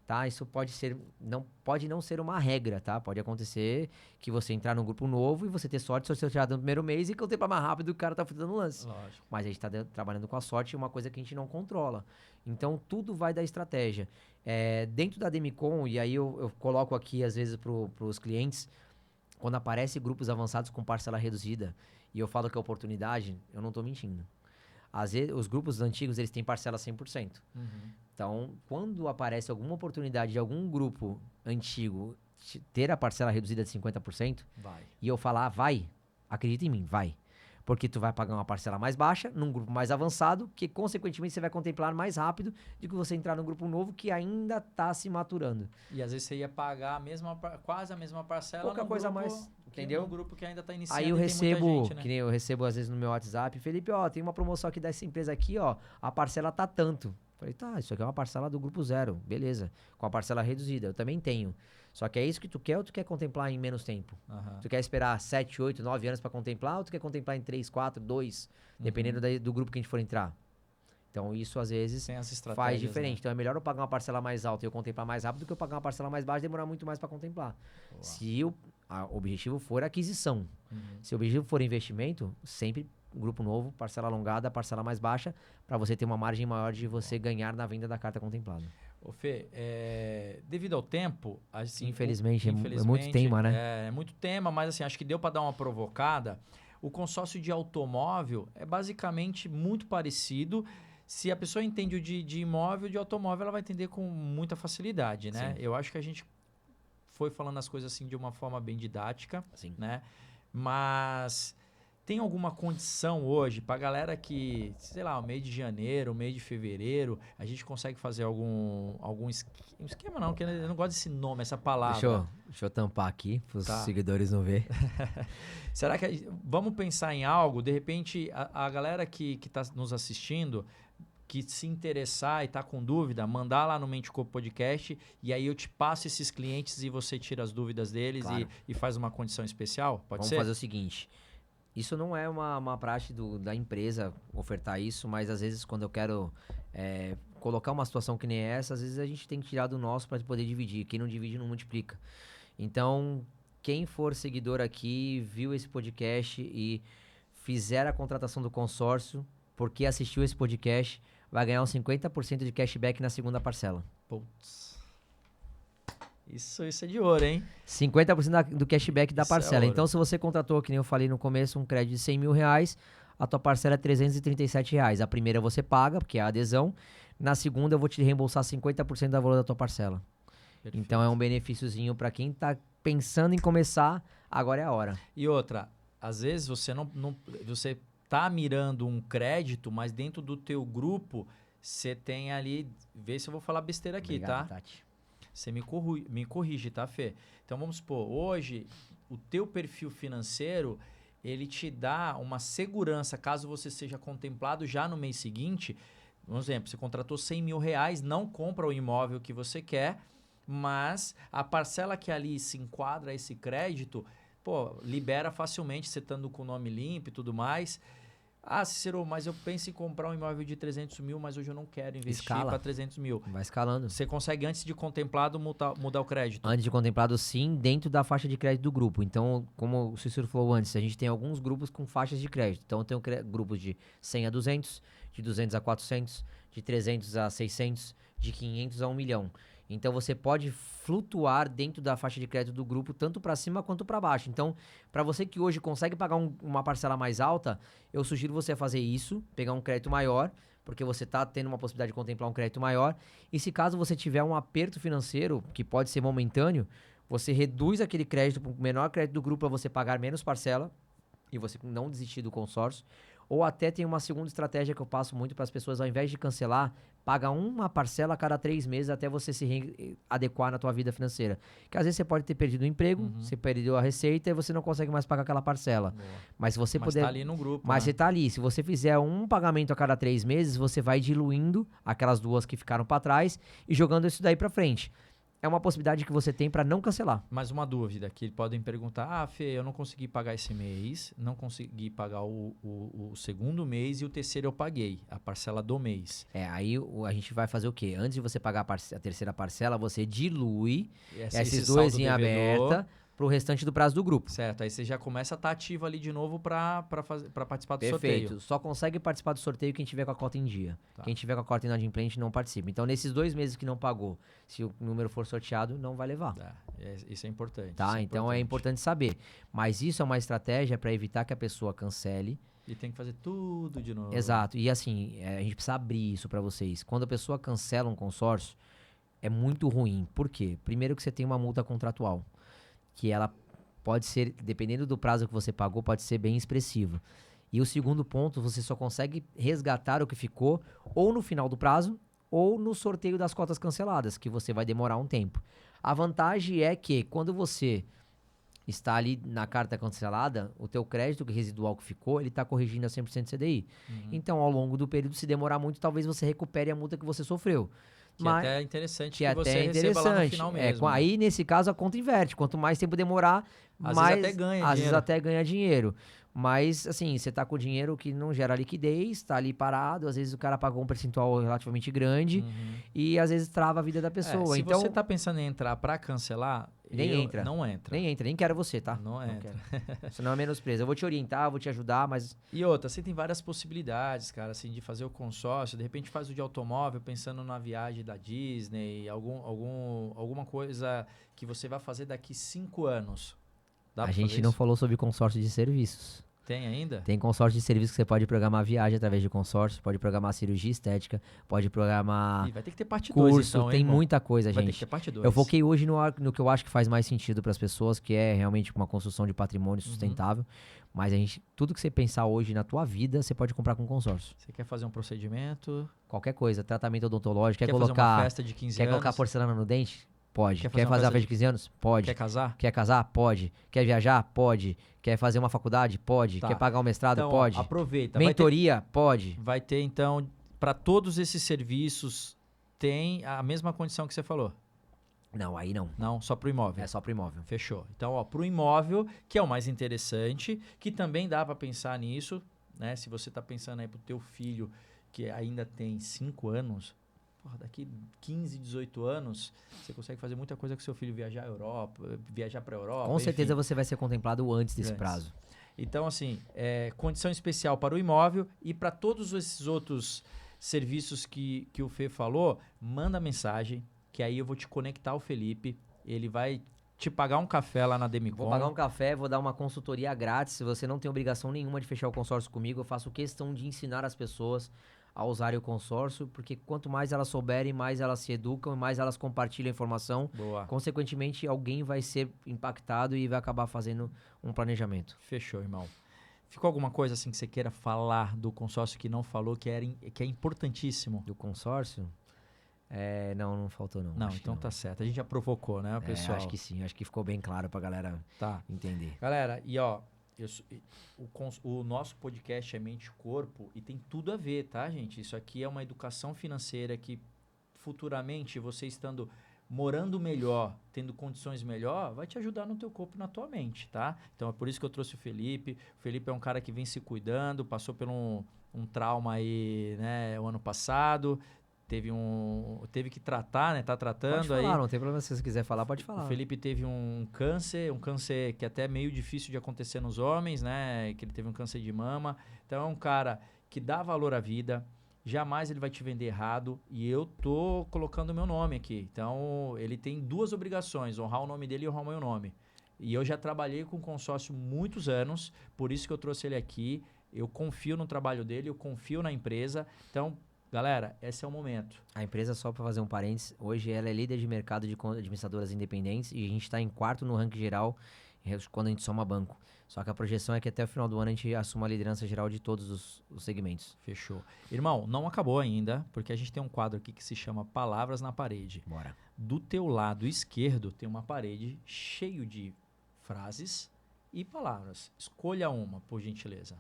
tá? Isso pode não ser uma regra, tá? Pode acontecer que você entrar num grupo novo e você ter sorte se você tirar no primeiro mês e contemplar mais rápido que o cara tá dando lance. Lógico. Mas a gente tá trabalhando com a sorte, uma coisa que a gente não controla. Então, tudo vai da estratégia. Dentro da Demicon, e aí eu coloco aqui, às vezes, pros clientes, quando aparece grupos avançados com parcela reduzida e eu falo que é oportunidade, eu não estou mentindo. Às vezes, os grupos antigos, eles têm parcela 100%. Então, quando aparece alguma oportunidade de algum grupo antigo ter a parcela reduzida de 50%, e eu falar, vai, acredita em mim, vai. Porque tu vai pagar uma parcela mais baixa, num grupo mais avançado, que consequentemente você vai contemplar mais rápido do que você entrar num grupo novo que ainda está se maturando. E às vezes você ia pagar quase a mesma parcela, pouca coisa grupo, mais, entendeu? No grupo que ainda está iniciando. Aí eu e recebo, tem muita gente, né? que nem eu recebo às vezes no meu WhatsApp, Felipe, ó, tem uma promoção aqui dessa empresa aqui, ó, a parcela tá tanto. Falei, tá, isso aqui é uma parcela do grupo zero, beleza, com a parcela reduzida, eu também tenho. Só que é isso que tu quer ou tu quer contemplar em menos tempo? Tu quer esperar 7, 8, 9 anos para contemplar ou tu quer contemplar em 3, 4, 2, dependendo do grupo que a gente for entrar? Então isso às vezes faz diferente. Né? Então é melhor eu pagar uma parcela mais alta e eu contemplar mais rápido do que eu pagar uma parcela mais baixa e demorar muito mais para contemplar. Uau. Se o objetivo for aquisição, se o objetivo for investimento, sempre grupo novo, parcela alongada, parcela mais baixa, para você ter uma margem maior de você ganhar na venda da carta contemplada. Ô Fê, devido ao tempo... Assim, infelizmente, é muito tema, né? É muito tema, mas assim, acho que deu para dar uma provocada. O consórcio de automóvel é basicamente muito parecido. Se a pessoa entende o de imóvel, de automóvel, ela vai entender com muita facilidade, né? Sim. Eu acho que a gente foi falando as coisas assim de uma forma bem didática, né? Mas Tem alguma condição hoje para galera que, sei lá, o mês de janeiro, o mês de fevereiro, a gente consegue fazer algum esquema não, que eu não gosto desse nome, essa palavra. Deixa eu tampar aqui para os Tá. seguidores não ver. Será que vamos pensar em algo, de repente a galera que está nos assistindo, que se interessar e tá com dúvida, mandar lá no Mente Corpo Podcast e aí eu te passo esses clientes e você tira as dúvidas deles Claro. e faz uma condição especial? Pode Vamos ser? fazer o seguinte. Isso não é uma praxe da empresa ofertar isso, mas às vezes quando eu quero colocar uma situação que nem essa, às vezes a gente tem que tirar do nosso para poder dividir. Quem não divide não multiplica. Então, quem for seguidor aqui, viu esse podcast e fizer a contratação do consórcio, porque assistiu esse podcast, vai ganhar uns 50% de cashback na segunda parcela. Putz. Isso é de ouro, hein? 50% do cashback da Isso é parcela. ouro. Então, se você contratou, que nem eu falei no começo, um crédito de 100 mil reais, a tua parcela é 337 reais. A primeira você paga, porque é a adesão. Na segunda, eu vou te reembolsar 50% do valor da tua parcela. Perfeito. Então, é um benefíciozinho para quem tá pensando em começar, agora é a hora. E outra, às vezes você você tá mirando um crédito, mas dentro do teu grupo, você tem ali, vê se eu vou falar besteira aqui, Obrigado, tá? Tati. Você me corrige, tá, Fê? Então vamos supor, hoje o teu perfil financeiro, ele te dá uma segurança, caso você seja contemplado já no mês seguinte. Um exemplo, você contratou 100 mil reais, não compra o imóvel que você quer, mas a parcela que ali se enquadra a esse crédito, pô, libera facilmente, você estando com o nome limpo e tudo mais. Ah, Cícero, mas eu penso em comprar um imóvel de 300 mil, mas hoje eu não quero investir para 300 mil. Vai escalando. Você consegue, antes de contemplado, mudar o crédito? Antes de contemplado, sim, dentro da faixa de crédito do grupo. Então, como o Cícero falou antes, a gente tem alguns grupos com faixas de crédito. Então, tem grupos de 100 a 200, de 200 a 400, de 300 a 600, de 500 a 1 milhão. Então, você pode flutuar dentro da faixa de crédito do grupo, tanto para cima quanto para baixo. Então, para você que hoje consegue pagar uma parcela mais alta, eu sugiro você fazer isso, pegar um crédito maior, porque você está tendo uma possibilidade de contemplar um crédito maior. E se caso você tiver um aperto financeiro, que pode ser momentâneo, você reduz aquele crédito para o menor crédito do grupo para você pagar menos parcela e você não desistir do consórcio. Ou até tem uma segunda estratégia que eu passo muito para as pessoas, ao invés de cancelar, paga uma parcela a cada 3 meses até você se adequar na tua vida financeira. Que às vezes você pode ter perdido o emprego, você perdeu a receita e você não consegue mais pagar aquela parcela. Boa. Mas se você Mas puder... tá ali no grupo, Mas né? você tá ali. Se você fizer um pagamento a cada 3 meses, você vai diluindo aquelas duas que ficaram para trás e jogando isso daí para frente. É uma possibilidade que você tem para não cancelar. Mais uma dúvida, que podem perguntar, ah, Fê, eu não consegui pagar esse mês, não consegui pagar o segundo mês e o terceiro eu paguei, a parcela do mês. Aí a gente vai fazer o quê? Antes de você pagar a terceira parcela, você dilui Esse esses dois saldo em devedor, aberta pro restante do prazo do grupo. certo, aí você já começa a estar ativo ali de novo para participar do Perfeito. sorteio. Só consegue participar do sorteio quem tiver com a cota em dia. Tá. Quem tiver com a cota inadimplente não participa. Então, nesses 2 meses que não pagou, se o número for sorteado, não vai levar. Isso é importante. Tá? isso é Então, é importante saber. Mas isso é uma estratégia para evitar que a pessoa cancele. E tem que fazer tudo de novo. Exato. E assim, a gente precisa abrir isso para vocês. Quando a pessoa cancela um consórcio, é muito ruim. Por quê? Primeiro que você tem uma multa contratual, que ela pode ser, dependendo do prazo que você pagou, pode ser bem expressiva. E o segundo ponto, você só consegue resgatar o que ficou ou no final do prazo ou no sorteio das cotas canceladas, que você vai demorar um tempo. A vantagem é que quando você está ali na carta cancelada, o teu crédito residual que ficou, ele está corrigindo a 100% CDI. Então, ao longo do período, se demorar muito, talvez você recupere a multa que você sofreu. Que é até interessante que, é você até receba lá no interessante. final mesmo. Aí, nesse caso, a conta inverte. Quanto mais tempo demorar, Às mais... vezes até ganha Às vezes dinheiro. até ganha dinheiro. Mas, assim, você tá com dinheiro que não gera liquidez, tá ali parado, às vezes o cara pagou um percentual relativamente grande e às vezes trava a vida da pessoa. Se Então, você tá pensando em entrar para cancelar, nem entra. Não entra. Nem entra, nem quero você, tá? Não entra. Quero. Senão é menosprezo. Eu vou te orientar, vou te ajudar, mas... E outra, você tem várias possibilidades, cara, assim, de fazer o consórcio. De repente faz o de automóvel, pensando na viagem da Disney, alguma coisa que você vai fazer daqui 5 anos. Dá A pra gente fazer não isso? falou sobre consórcio de serviços. Tem ainda? Tem consórcio de serviço que você pode programar viagem através de consórcio, pode programar cirurgia estética, pode programar Ih, vai ter que ter parte 2, curso, então, hein, tem irmão? muita coisa, Vai ter que gente. ter parte 2. Eu foquei hoje no que eu acho que faz mais sentido para as pessoas, que é realmente uma construção de patrimônio sustentável. Mas tudo que você pensar hoje na tua vida, você pode comprar com consórcio. Você quer fazer um procedimento? Qualquer coisa, tratamento odontológico, Quer fazer uma festa de 15 quer anos? colocar porcelana no dente? Pode. Quer Quer fazer uma fazer uma festa festa de 15 anos? Pode. Quer casar? Quer casar? Pode. Quer viajar? Pode. Quer fazer uma faculdade? Pode. Tá. Quer pagar um mestrado? Então, ó, Pode. aproveita. Mentoria? Pode. Vai ter, então, para todos esses serviços, tem a mesma condição que você falou? Não, aí não. Não, só pro imóvel. É só pro imóvel. Fechou. Então, ó, pro imóvel, que é o mais interessante, que também dá para pensar nisso, né? Se você tá pensando aí pro teu filho, que ainda tem 5 anos, porra, daqui 15, 18 anos, você consegue fazer muita coisa com seu filho, viajar à Europa, viajar para Europa. Com certeza enfim. você vai ser contemplado antes desse Antes. prazo. Então, assim, condição especial para o imóvel e para todos esses outros serviços que o Fê falou, manda mensagem, que aí eu vou te conectar ao Felipe, ele vai te pagar um café lá na Demicon. Vou pagar um café, vou dar uma consultoria grátis. Se você não tem obrigação nenhuma de fechar o consórcio comigo, eu faço questão de ensinar as pessoas a usarem o consórcio, porque quanto mais elas souberem, mais elas se educam, mais elas compartilham a informação. Boa. Consequentemente, alguém vai ser impactado e vai acabar fazendo um planejamento. Fechou, irmão. Ficou alguma coisa assim que você queira falar do consórcio que não falou, que é importantíssimo? Do consórcio? Não faltou não. Não, Acho que então tá certo. A gente já provocou, né, pessoal? Acho que sim, acho que ficou bem claro pra galera Tá. entender. Galera, e ó, o nosso podcast é Mente e Corpo e tem tudo a ver, tá, gente? Isso aqui é uma educação financeira que futuramente você estando morando melhor, tendo condições melhor, vai te ajudar no teu corpo e na tua mente, tá? Então é por isso que eu trouxe o Felipe. O Felipe é um cara que vem se cuidando, passou por um trauma aí, né, o ano passado. Teve que tratar, né? Tá tratando Pode falar, aí. não tem problema se você quiser falar, pode falar. O Felipe teve um câncer que é até meio difícil de acontecer nos homens, né? Que ele teve um câncer de mama. Então é um cara que dá valor à vida, jamais ele vai te vender errado e eu tô colocando o meu nome aqui. Então ele tem duas obrigações, honrar o nome dele e honrar o meu nome. E eu já trabalhei com consórcio muitos anos, por isso que eu trouxe ele aqui. Eu confio no trabalho dele, eu confio na empresa. Então, galera, esse é o momento. A empresa, só para fazer um parênteses, hoje ela é líder de mercado de administradoras independentes e a gente está em quarto no ranking geral quando a gente soma banco. Só que a projeção é que até o final do ano a gente assuma a liderança geral de todos os segmentos. Fechou. Irmão, não acabou ainda, porque a gente tem um quadro aqui que se chama Palavras na Parede. Bora. Do teu lado esquerdo tem uma parede cheio de frases e palavras. Escolha uma, por gentileza.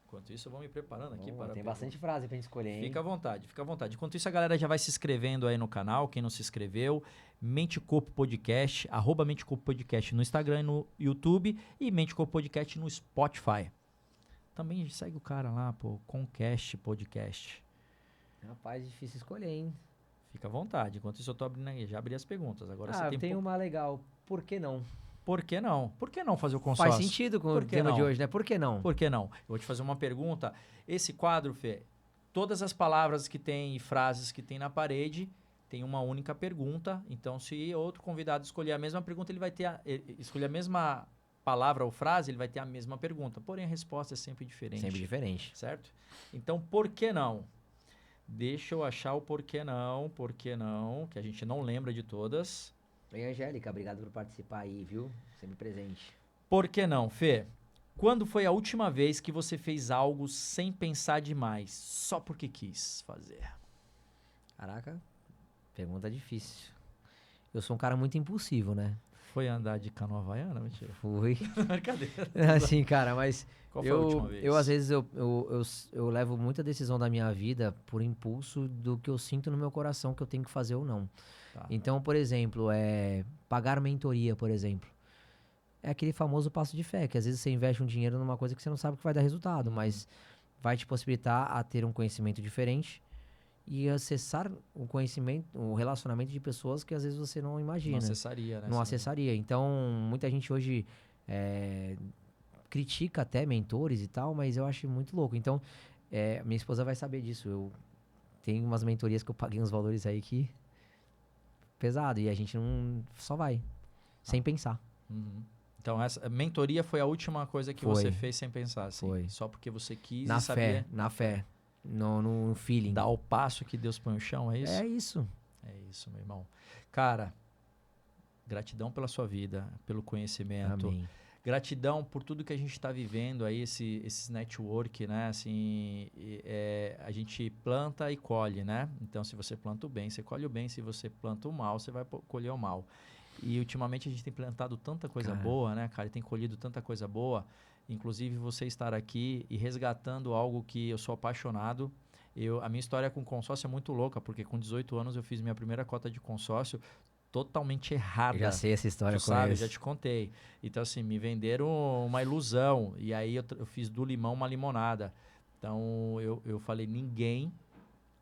Enquanto isso, eu vou me preparando aqui para... Tem bastante frase pra gente escolher, hein? Fica à vontade, fica à vontade. Enquanto isso, a galera já vai se inscrevendo aí no canal, quem não se inscreveu. Mente Corpo Podcast, @ Mente Corpo Podcast no Instagram e no YouTube e Mente Corpo Podcast no Spotify. Também segue o cara lá, pô, Concast Podcast. Rapaz, difícil escolher, hein? Fica à vontade. Enquanto isso, eu tô abrindo aí, já abri as perguntas. Agora você tem uma legal. Por que não? Por que não? Por que não fazer o consórcio? Faz sentido com Por o que tema não? de hoje, né? Por que não? Por que não? Eu vou te fazer uma pergunta. Esse quadro, Fê, todas as palavras que tem e frases que tem na parede, tem uma única pergunta. Então, se outro convidado escolher a mesma pergunta, ele vai ter escolher a mesma palavra ou frase, ele vai ter a mesma pergunta. Porém, a resposta é sempre diferente. Sempre diferente. Certo? Então, por que não? Deixa eu achar o por que não, que a gente não lembra de todas. Oi, Angélica, obrigado por participar aí, viu? Sempre presente. Por que não, Fê? Quando foi a última vez que você fez algo sem pensar demais, só porque quis fazer? Caraca, pergunta difícil. Eu sou um cara muito impulsivo, né? Foi andar de canoa havaiana? Mentira. Fui. Brincadeira. Assim, cara, mas Qual foi a última vez? às vezes, eu levo muita decisão da minha vida por impulso do que eu sinto no meu coração que eu tenho que fazer ou não. Tá. Então, por exemplo, pagar mentoria, por exemplo. É aquele famoso passo de fé, que às vezes você investe um dinheiro numa coisa que você não sabe que vai dar resultado, mas vai te possibilitar a ter um conhecimento diferente e acessar o conhecimento, o relacionamento de pessoas que às vezes você não imagina. Não acessaria, né? Não acessaria. Então, muita gente hoje critica até mentores e tal, mas eu acho muito louco. Então, minha esposa vai saber disso. Eu tenho umas mentorias que eu paguei uns valores aí que... pesado, e a gente não só vai, sem pensar. Uhum. Então, essa mentoria foi a última coisa que Foi. você fez sem pensar, assim. Foi. Só porque você quis Na e sabia. na fé, no feeling. Dar o passo que Deus põe no chão, é isso? É isso. É isso, meu irmão. Cara, gratidão pela sua vida, pelo conhecimento. Amém. Gratidão por tudo que a gente está vivendo aí, esses network, né? Assim, a gente planta e colhe, né? Então, se você planta o bem, você colhe o bem. Se você planta o mal, você vai colher o mal. E, ultimamente, a gente tem plantado tanta coisa boa, né, cara? E tem colhido tanta coisa boa. Inclusive, você estar aqui e resgatando algo que eu sou apaixonado. A minha história com consórcio é muito louca, porque com 18 anos eu fiz minha primeira cota de consórcio totalmente errada. Eu já sei essa história, tu sabe, eu já te contei. Então, assim, me venderam uma ilusão. E aí eu fiz do limão uma limonada. Então, eu falei, ninguém.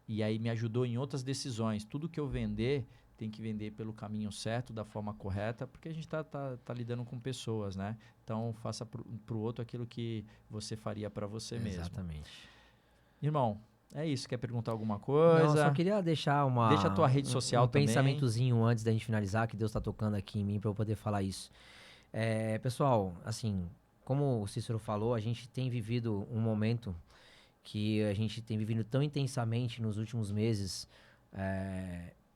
E aí me ajudou em outras decisões. Tudo que eu vender, tem que vender pelo caminho certo, da forma correta, porque a gente tá lidando com pessoas, né? Então, faça pro outro aquilo que você faria para você mesmo. Exatamente. Irmão, é isso. Quer perguntar alguma coisa? Não, só queria deixar Deixa a tua rede social também. pensamentozinho antes da gente finalizar, que Deus tá tocando aqui em mim para eu poder falar isso. Pessoal, assim, como o Cícero falou, a gente tem vivido um momento que a gente tem vivido tão intensamente nos últimos meses,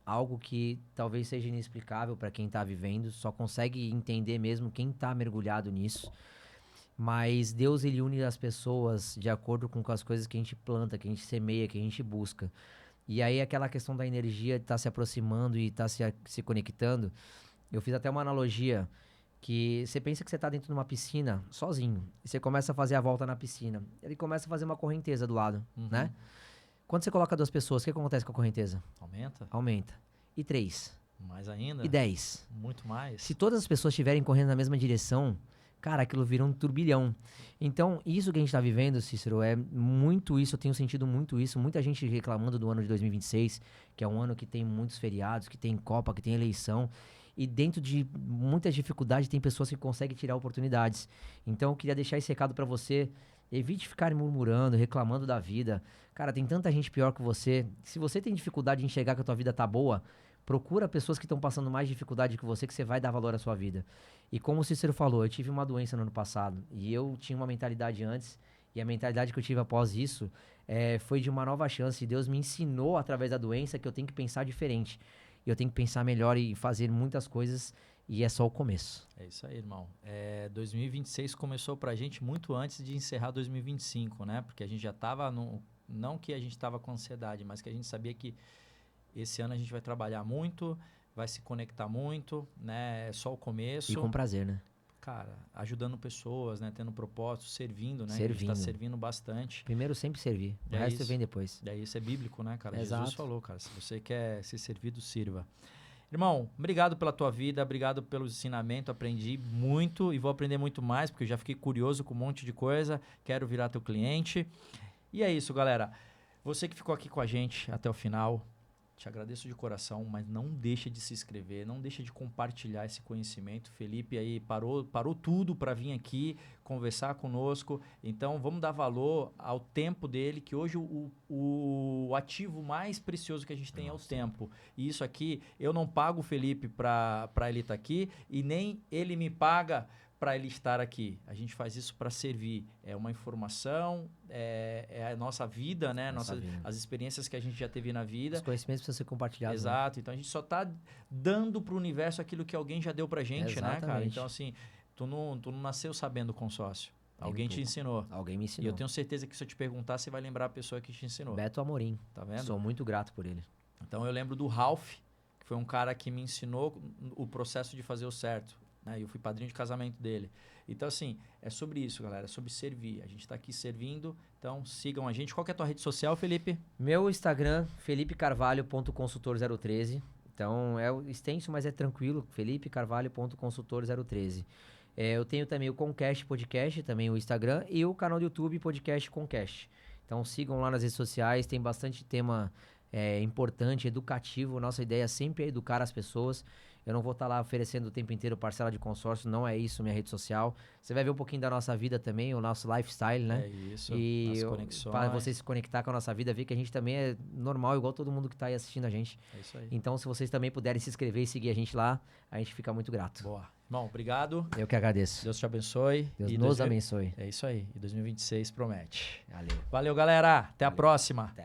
algo que talvez seja inexplicável para quem tá vivendo, só consegue entender mesmo quem tá mergulhado nisso. Mas Deus, ele une as pessoas de acordo com as coisas que a gente planta, que a gente semeia, que a gente busca. E aí aquela questão da energia de estar se aproximando e estar se conectando, eu fiz até uma analogia que você pensa que você está dentro de uma piscina sozinho, e você começa a fazer a volta na piscina, ele começa a fazer uma correnteza do lado, né? Quando você coloca 2 pessoas, o que acontece com a correnteza? Aumenta? Aumenta. E 3. Mais ainda? E 10. Muito mais. Se todas as pessoas estiverem correndo na mesma direção, cara, aquilo vira um turbilhão. Então, isso que a gente tá vivendo, Cícero, é muito isso, eu tenho sentido muito isso. Muita gente reclamando do ano de 2026, que é um ano que tem muitos feriados, que tem Copa, que tem eleição. E dentro de muitas dificuldades, tem pessoas que conseguem tirar oportunidades. Então, eu queria deixar esse recado pra você. Evite ficar murmurando, reclamando da vida. Cara, tem tanta gente pior que você. Se você tem dificuldade em enxergar que a tua vida tá boa, procura pessoas que estão passando mais dificuldade que você vai dar valor à sua vida. E como o Cícero falou, eu tive uma doença no ano passado. E eu tinha uma mentalidade antes. E a mentalidade que eu tive após isso foi de uma nova chance. Deus me ensinou, através da doença, que eu tenho que pensar diferente. E eu tenho que pensar melhor e fazer muitas coisas. E é só o começo. É isso aí, irmão. 2026 começou pra gente muito antes de encerrar 2025, né? Porque a gente já tava não que a gente tava com ansiedade, mas que a gente sabia que esse ano a gente vai trabalhar muito, vai se conectar muito, né? É só o começo. E com prazer, né? Cara, ajudando pessoas, né? Tendo propósito, servindo, né? Servindo. A gente tá servindo bastante. Primeiro sempre servir. O resto vem depois. Daí isso é bíblico, né, cara? Exato. Jesus falou, cara, se você quer ser servido, sirva. Irmão, obrigado pela tua vida, obrigado pelo ensinamento, aprendi muito e vou aprender muito mais, porque eu já fiquei curioso com um monte de coisa, quero virar teu cliente. E é isso, galera. Você que ficou aqui com a gente até o final, te agradeço de coração, mas não deixa de se inscrever, não deixa de compartilhar esse conhecimento. Felipe aí parou tudo para vir aqui conversar conosco. Então vamos dar valor ao tempo dele, que hoje o ativo mais precioso que a gente tem é o tempo. E isso aqui, eu não pago o Felipe para ele estar aqui e nem ele me paga para ele estar aqui. A gente faz isso para servir. É uma informação, é a nossa vida, né? As experiências que a gente já teve na vida. Os conhecimentos precisam ser compartilhados. Exato. Né? Então a gente só tá dando pro universo aquilo que alguém já deu pra gente, né, cara? Então, assim, tu não nasceu sabendo consórcio. Alguém te ensinou. Alguém me ensinou. E eu tenho certeza que se eu te perguntar, você vai lembrar a pessoa que te ensinou. Beto Amorim. Tá vendo? Sou muito grato por ele. Então eu lembro do Ralph, que foi um cara que me ensinou o processo de fazer o certo. Né? Eu fui padrinho de casamento dele. Então, assim, é sobre isso, galera. É sobre servir. A gente está aqui servindo. Então, sigam a gente. Qual que é a tua rede social, Felipe? Meu Instagram, felipecarvalho.consultor013. Então, é extenso, mas é tranquilo. felipecarvalho.consultor013. Eu tenho também o Concast Podcast, também o Instagram, e o canal do YouTube Podcast Concast. Então, sigam lá nas redes sociais. Tem bastante tema importante, educativo. Nossa ideia sempre é educar as pessoas. Eu não vou estar lá oferecendo o tempo inteiro parcela de consórcio, não é isso minha rede social. Você vai ver um pouquinho da nossa vida também, o nosso lifestyle, né? É isso, E as conexões. para você se conectar com a nossa vida, ver que a gente também é normal, igual todo mundo que tá aí assistindo a gente. É isso aí. Então, se vocês também puderem se inscrever e seguir a gente lá, a gente fica muito grato. Boa. Irmão, obrigado. Eu que agradeço. Deus te abençoe. Deus E nos abençoe. É isso aí. E 2026 promete. Valeu. Valeu, galera. Até a próxima. Até.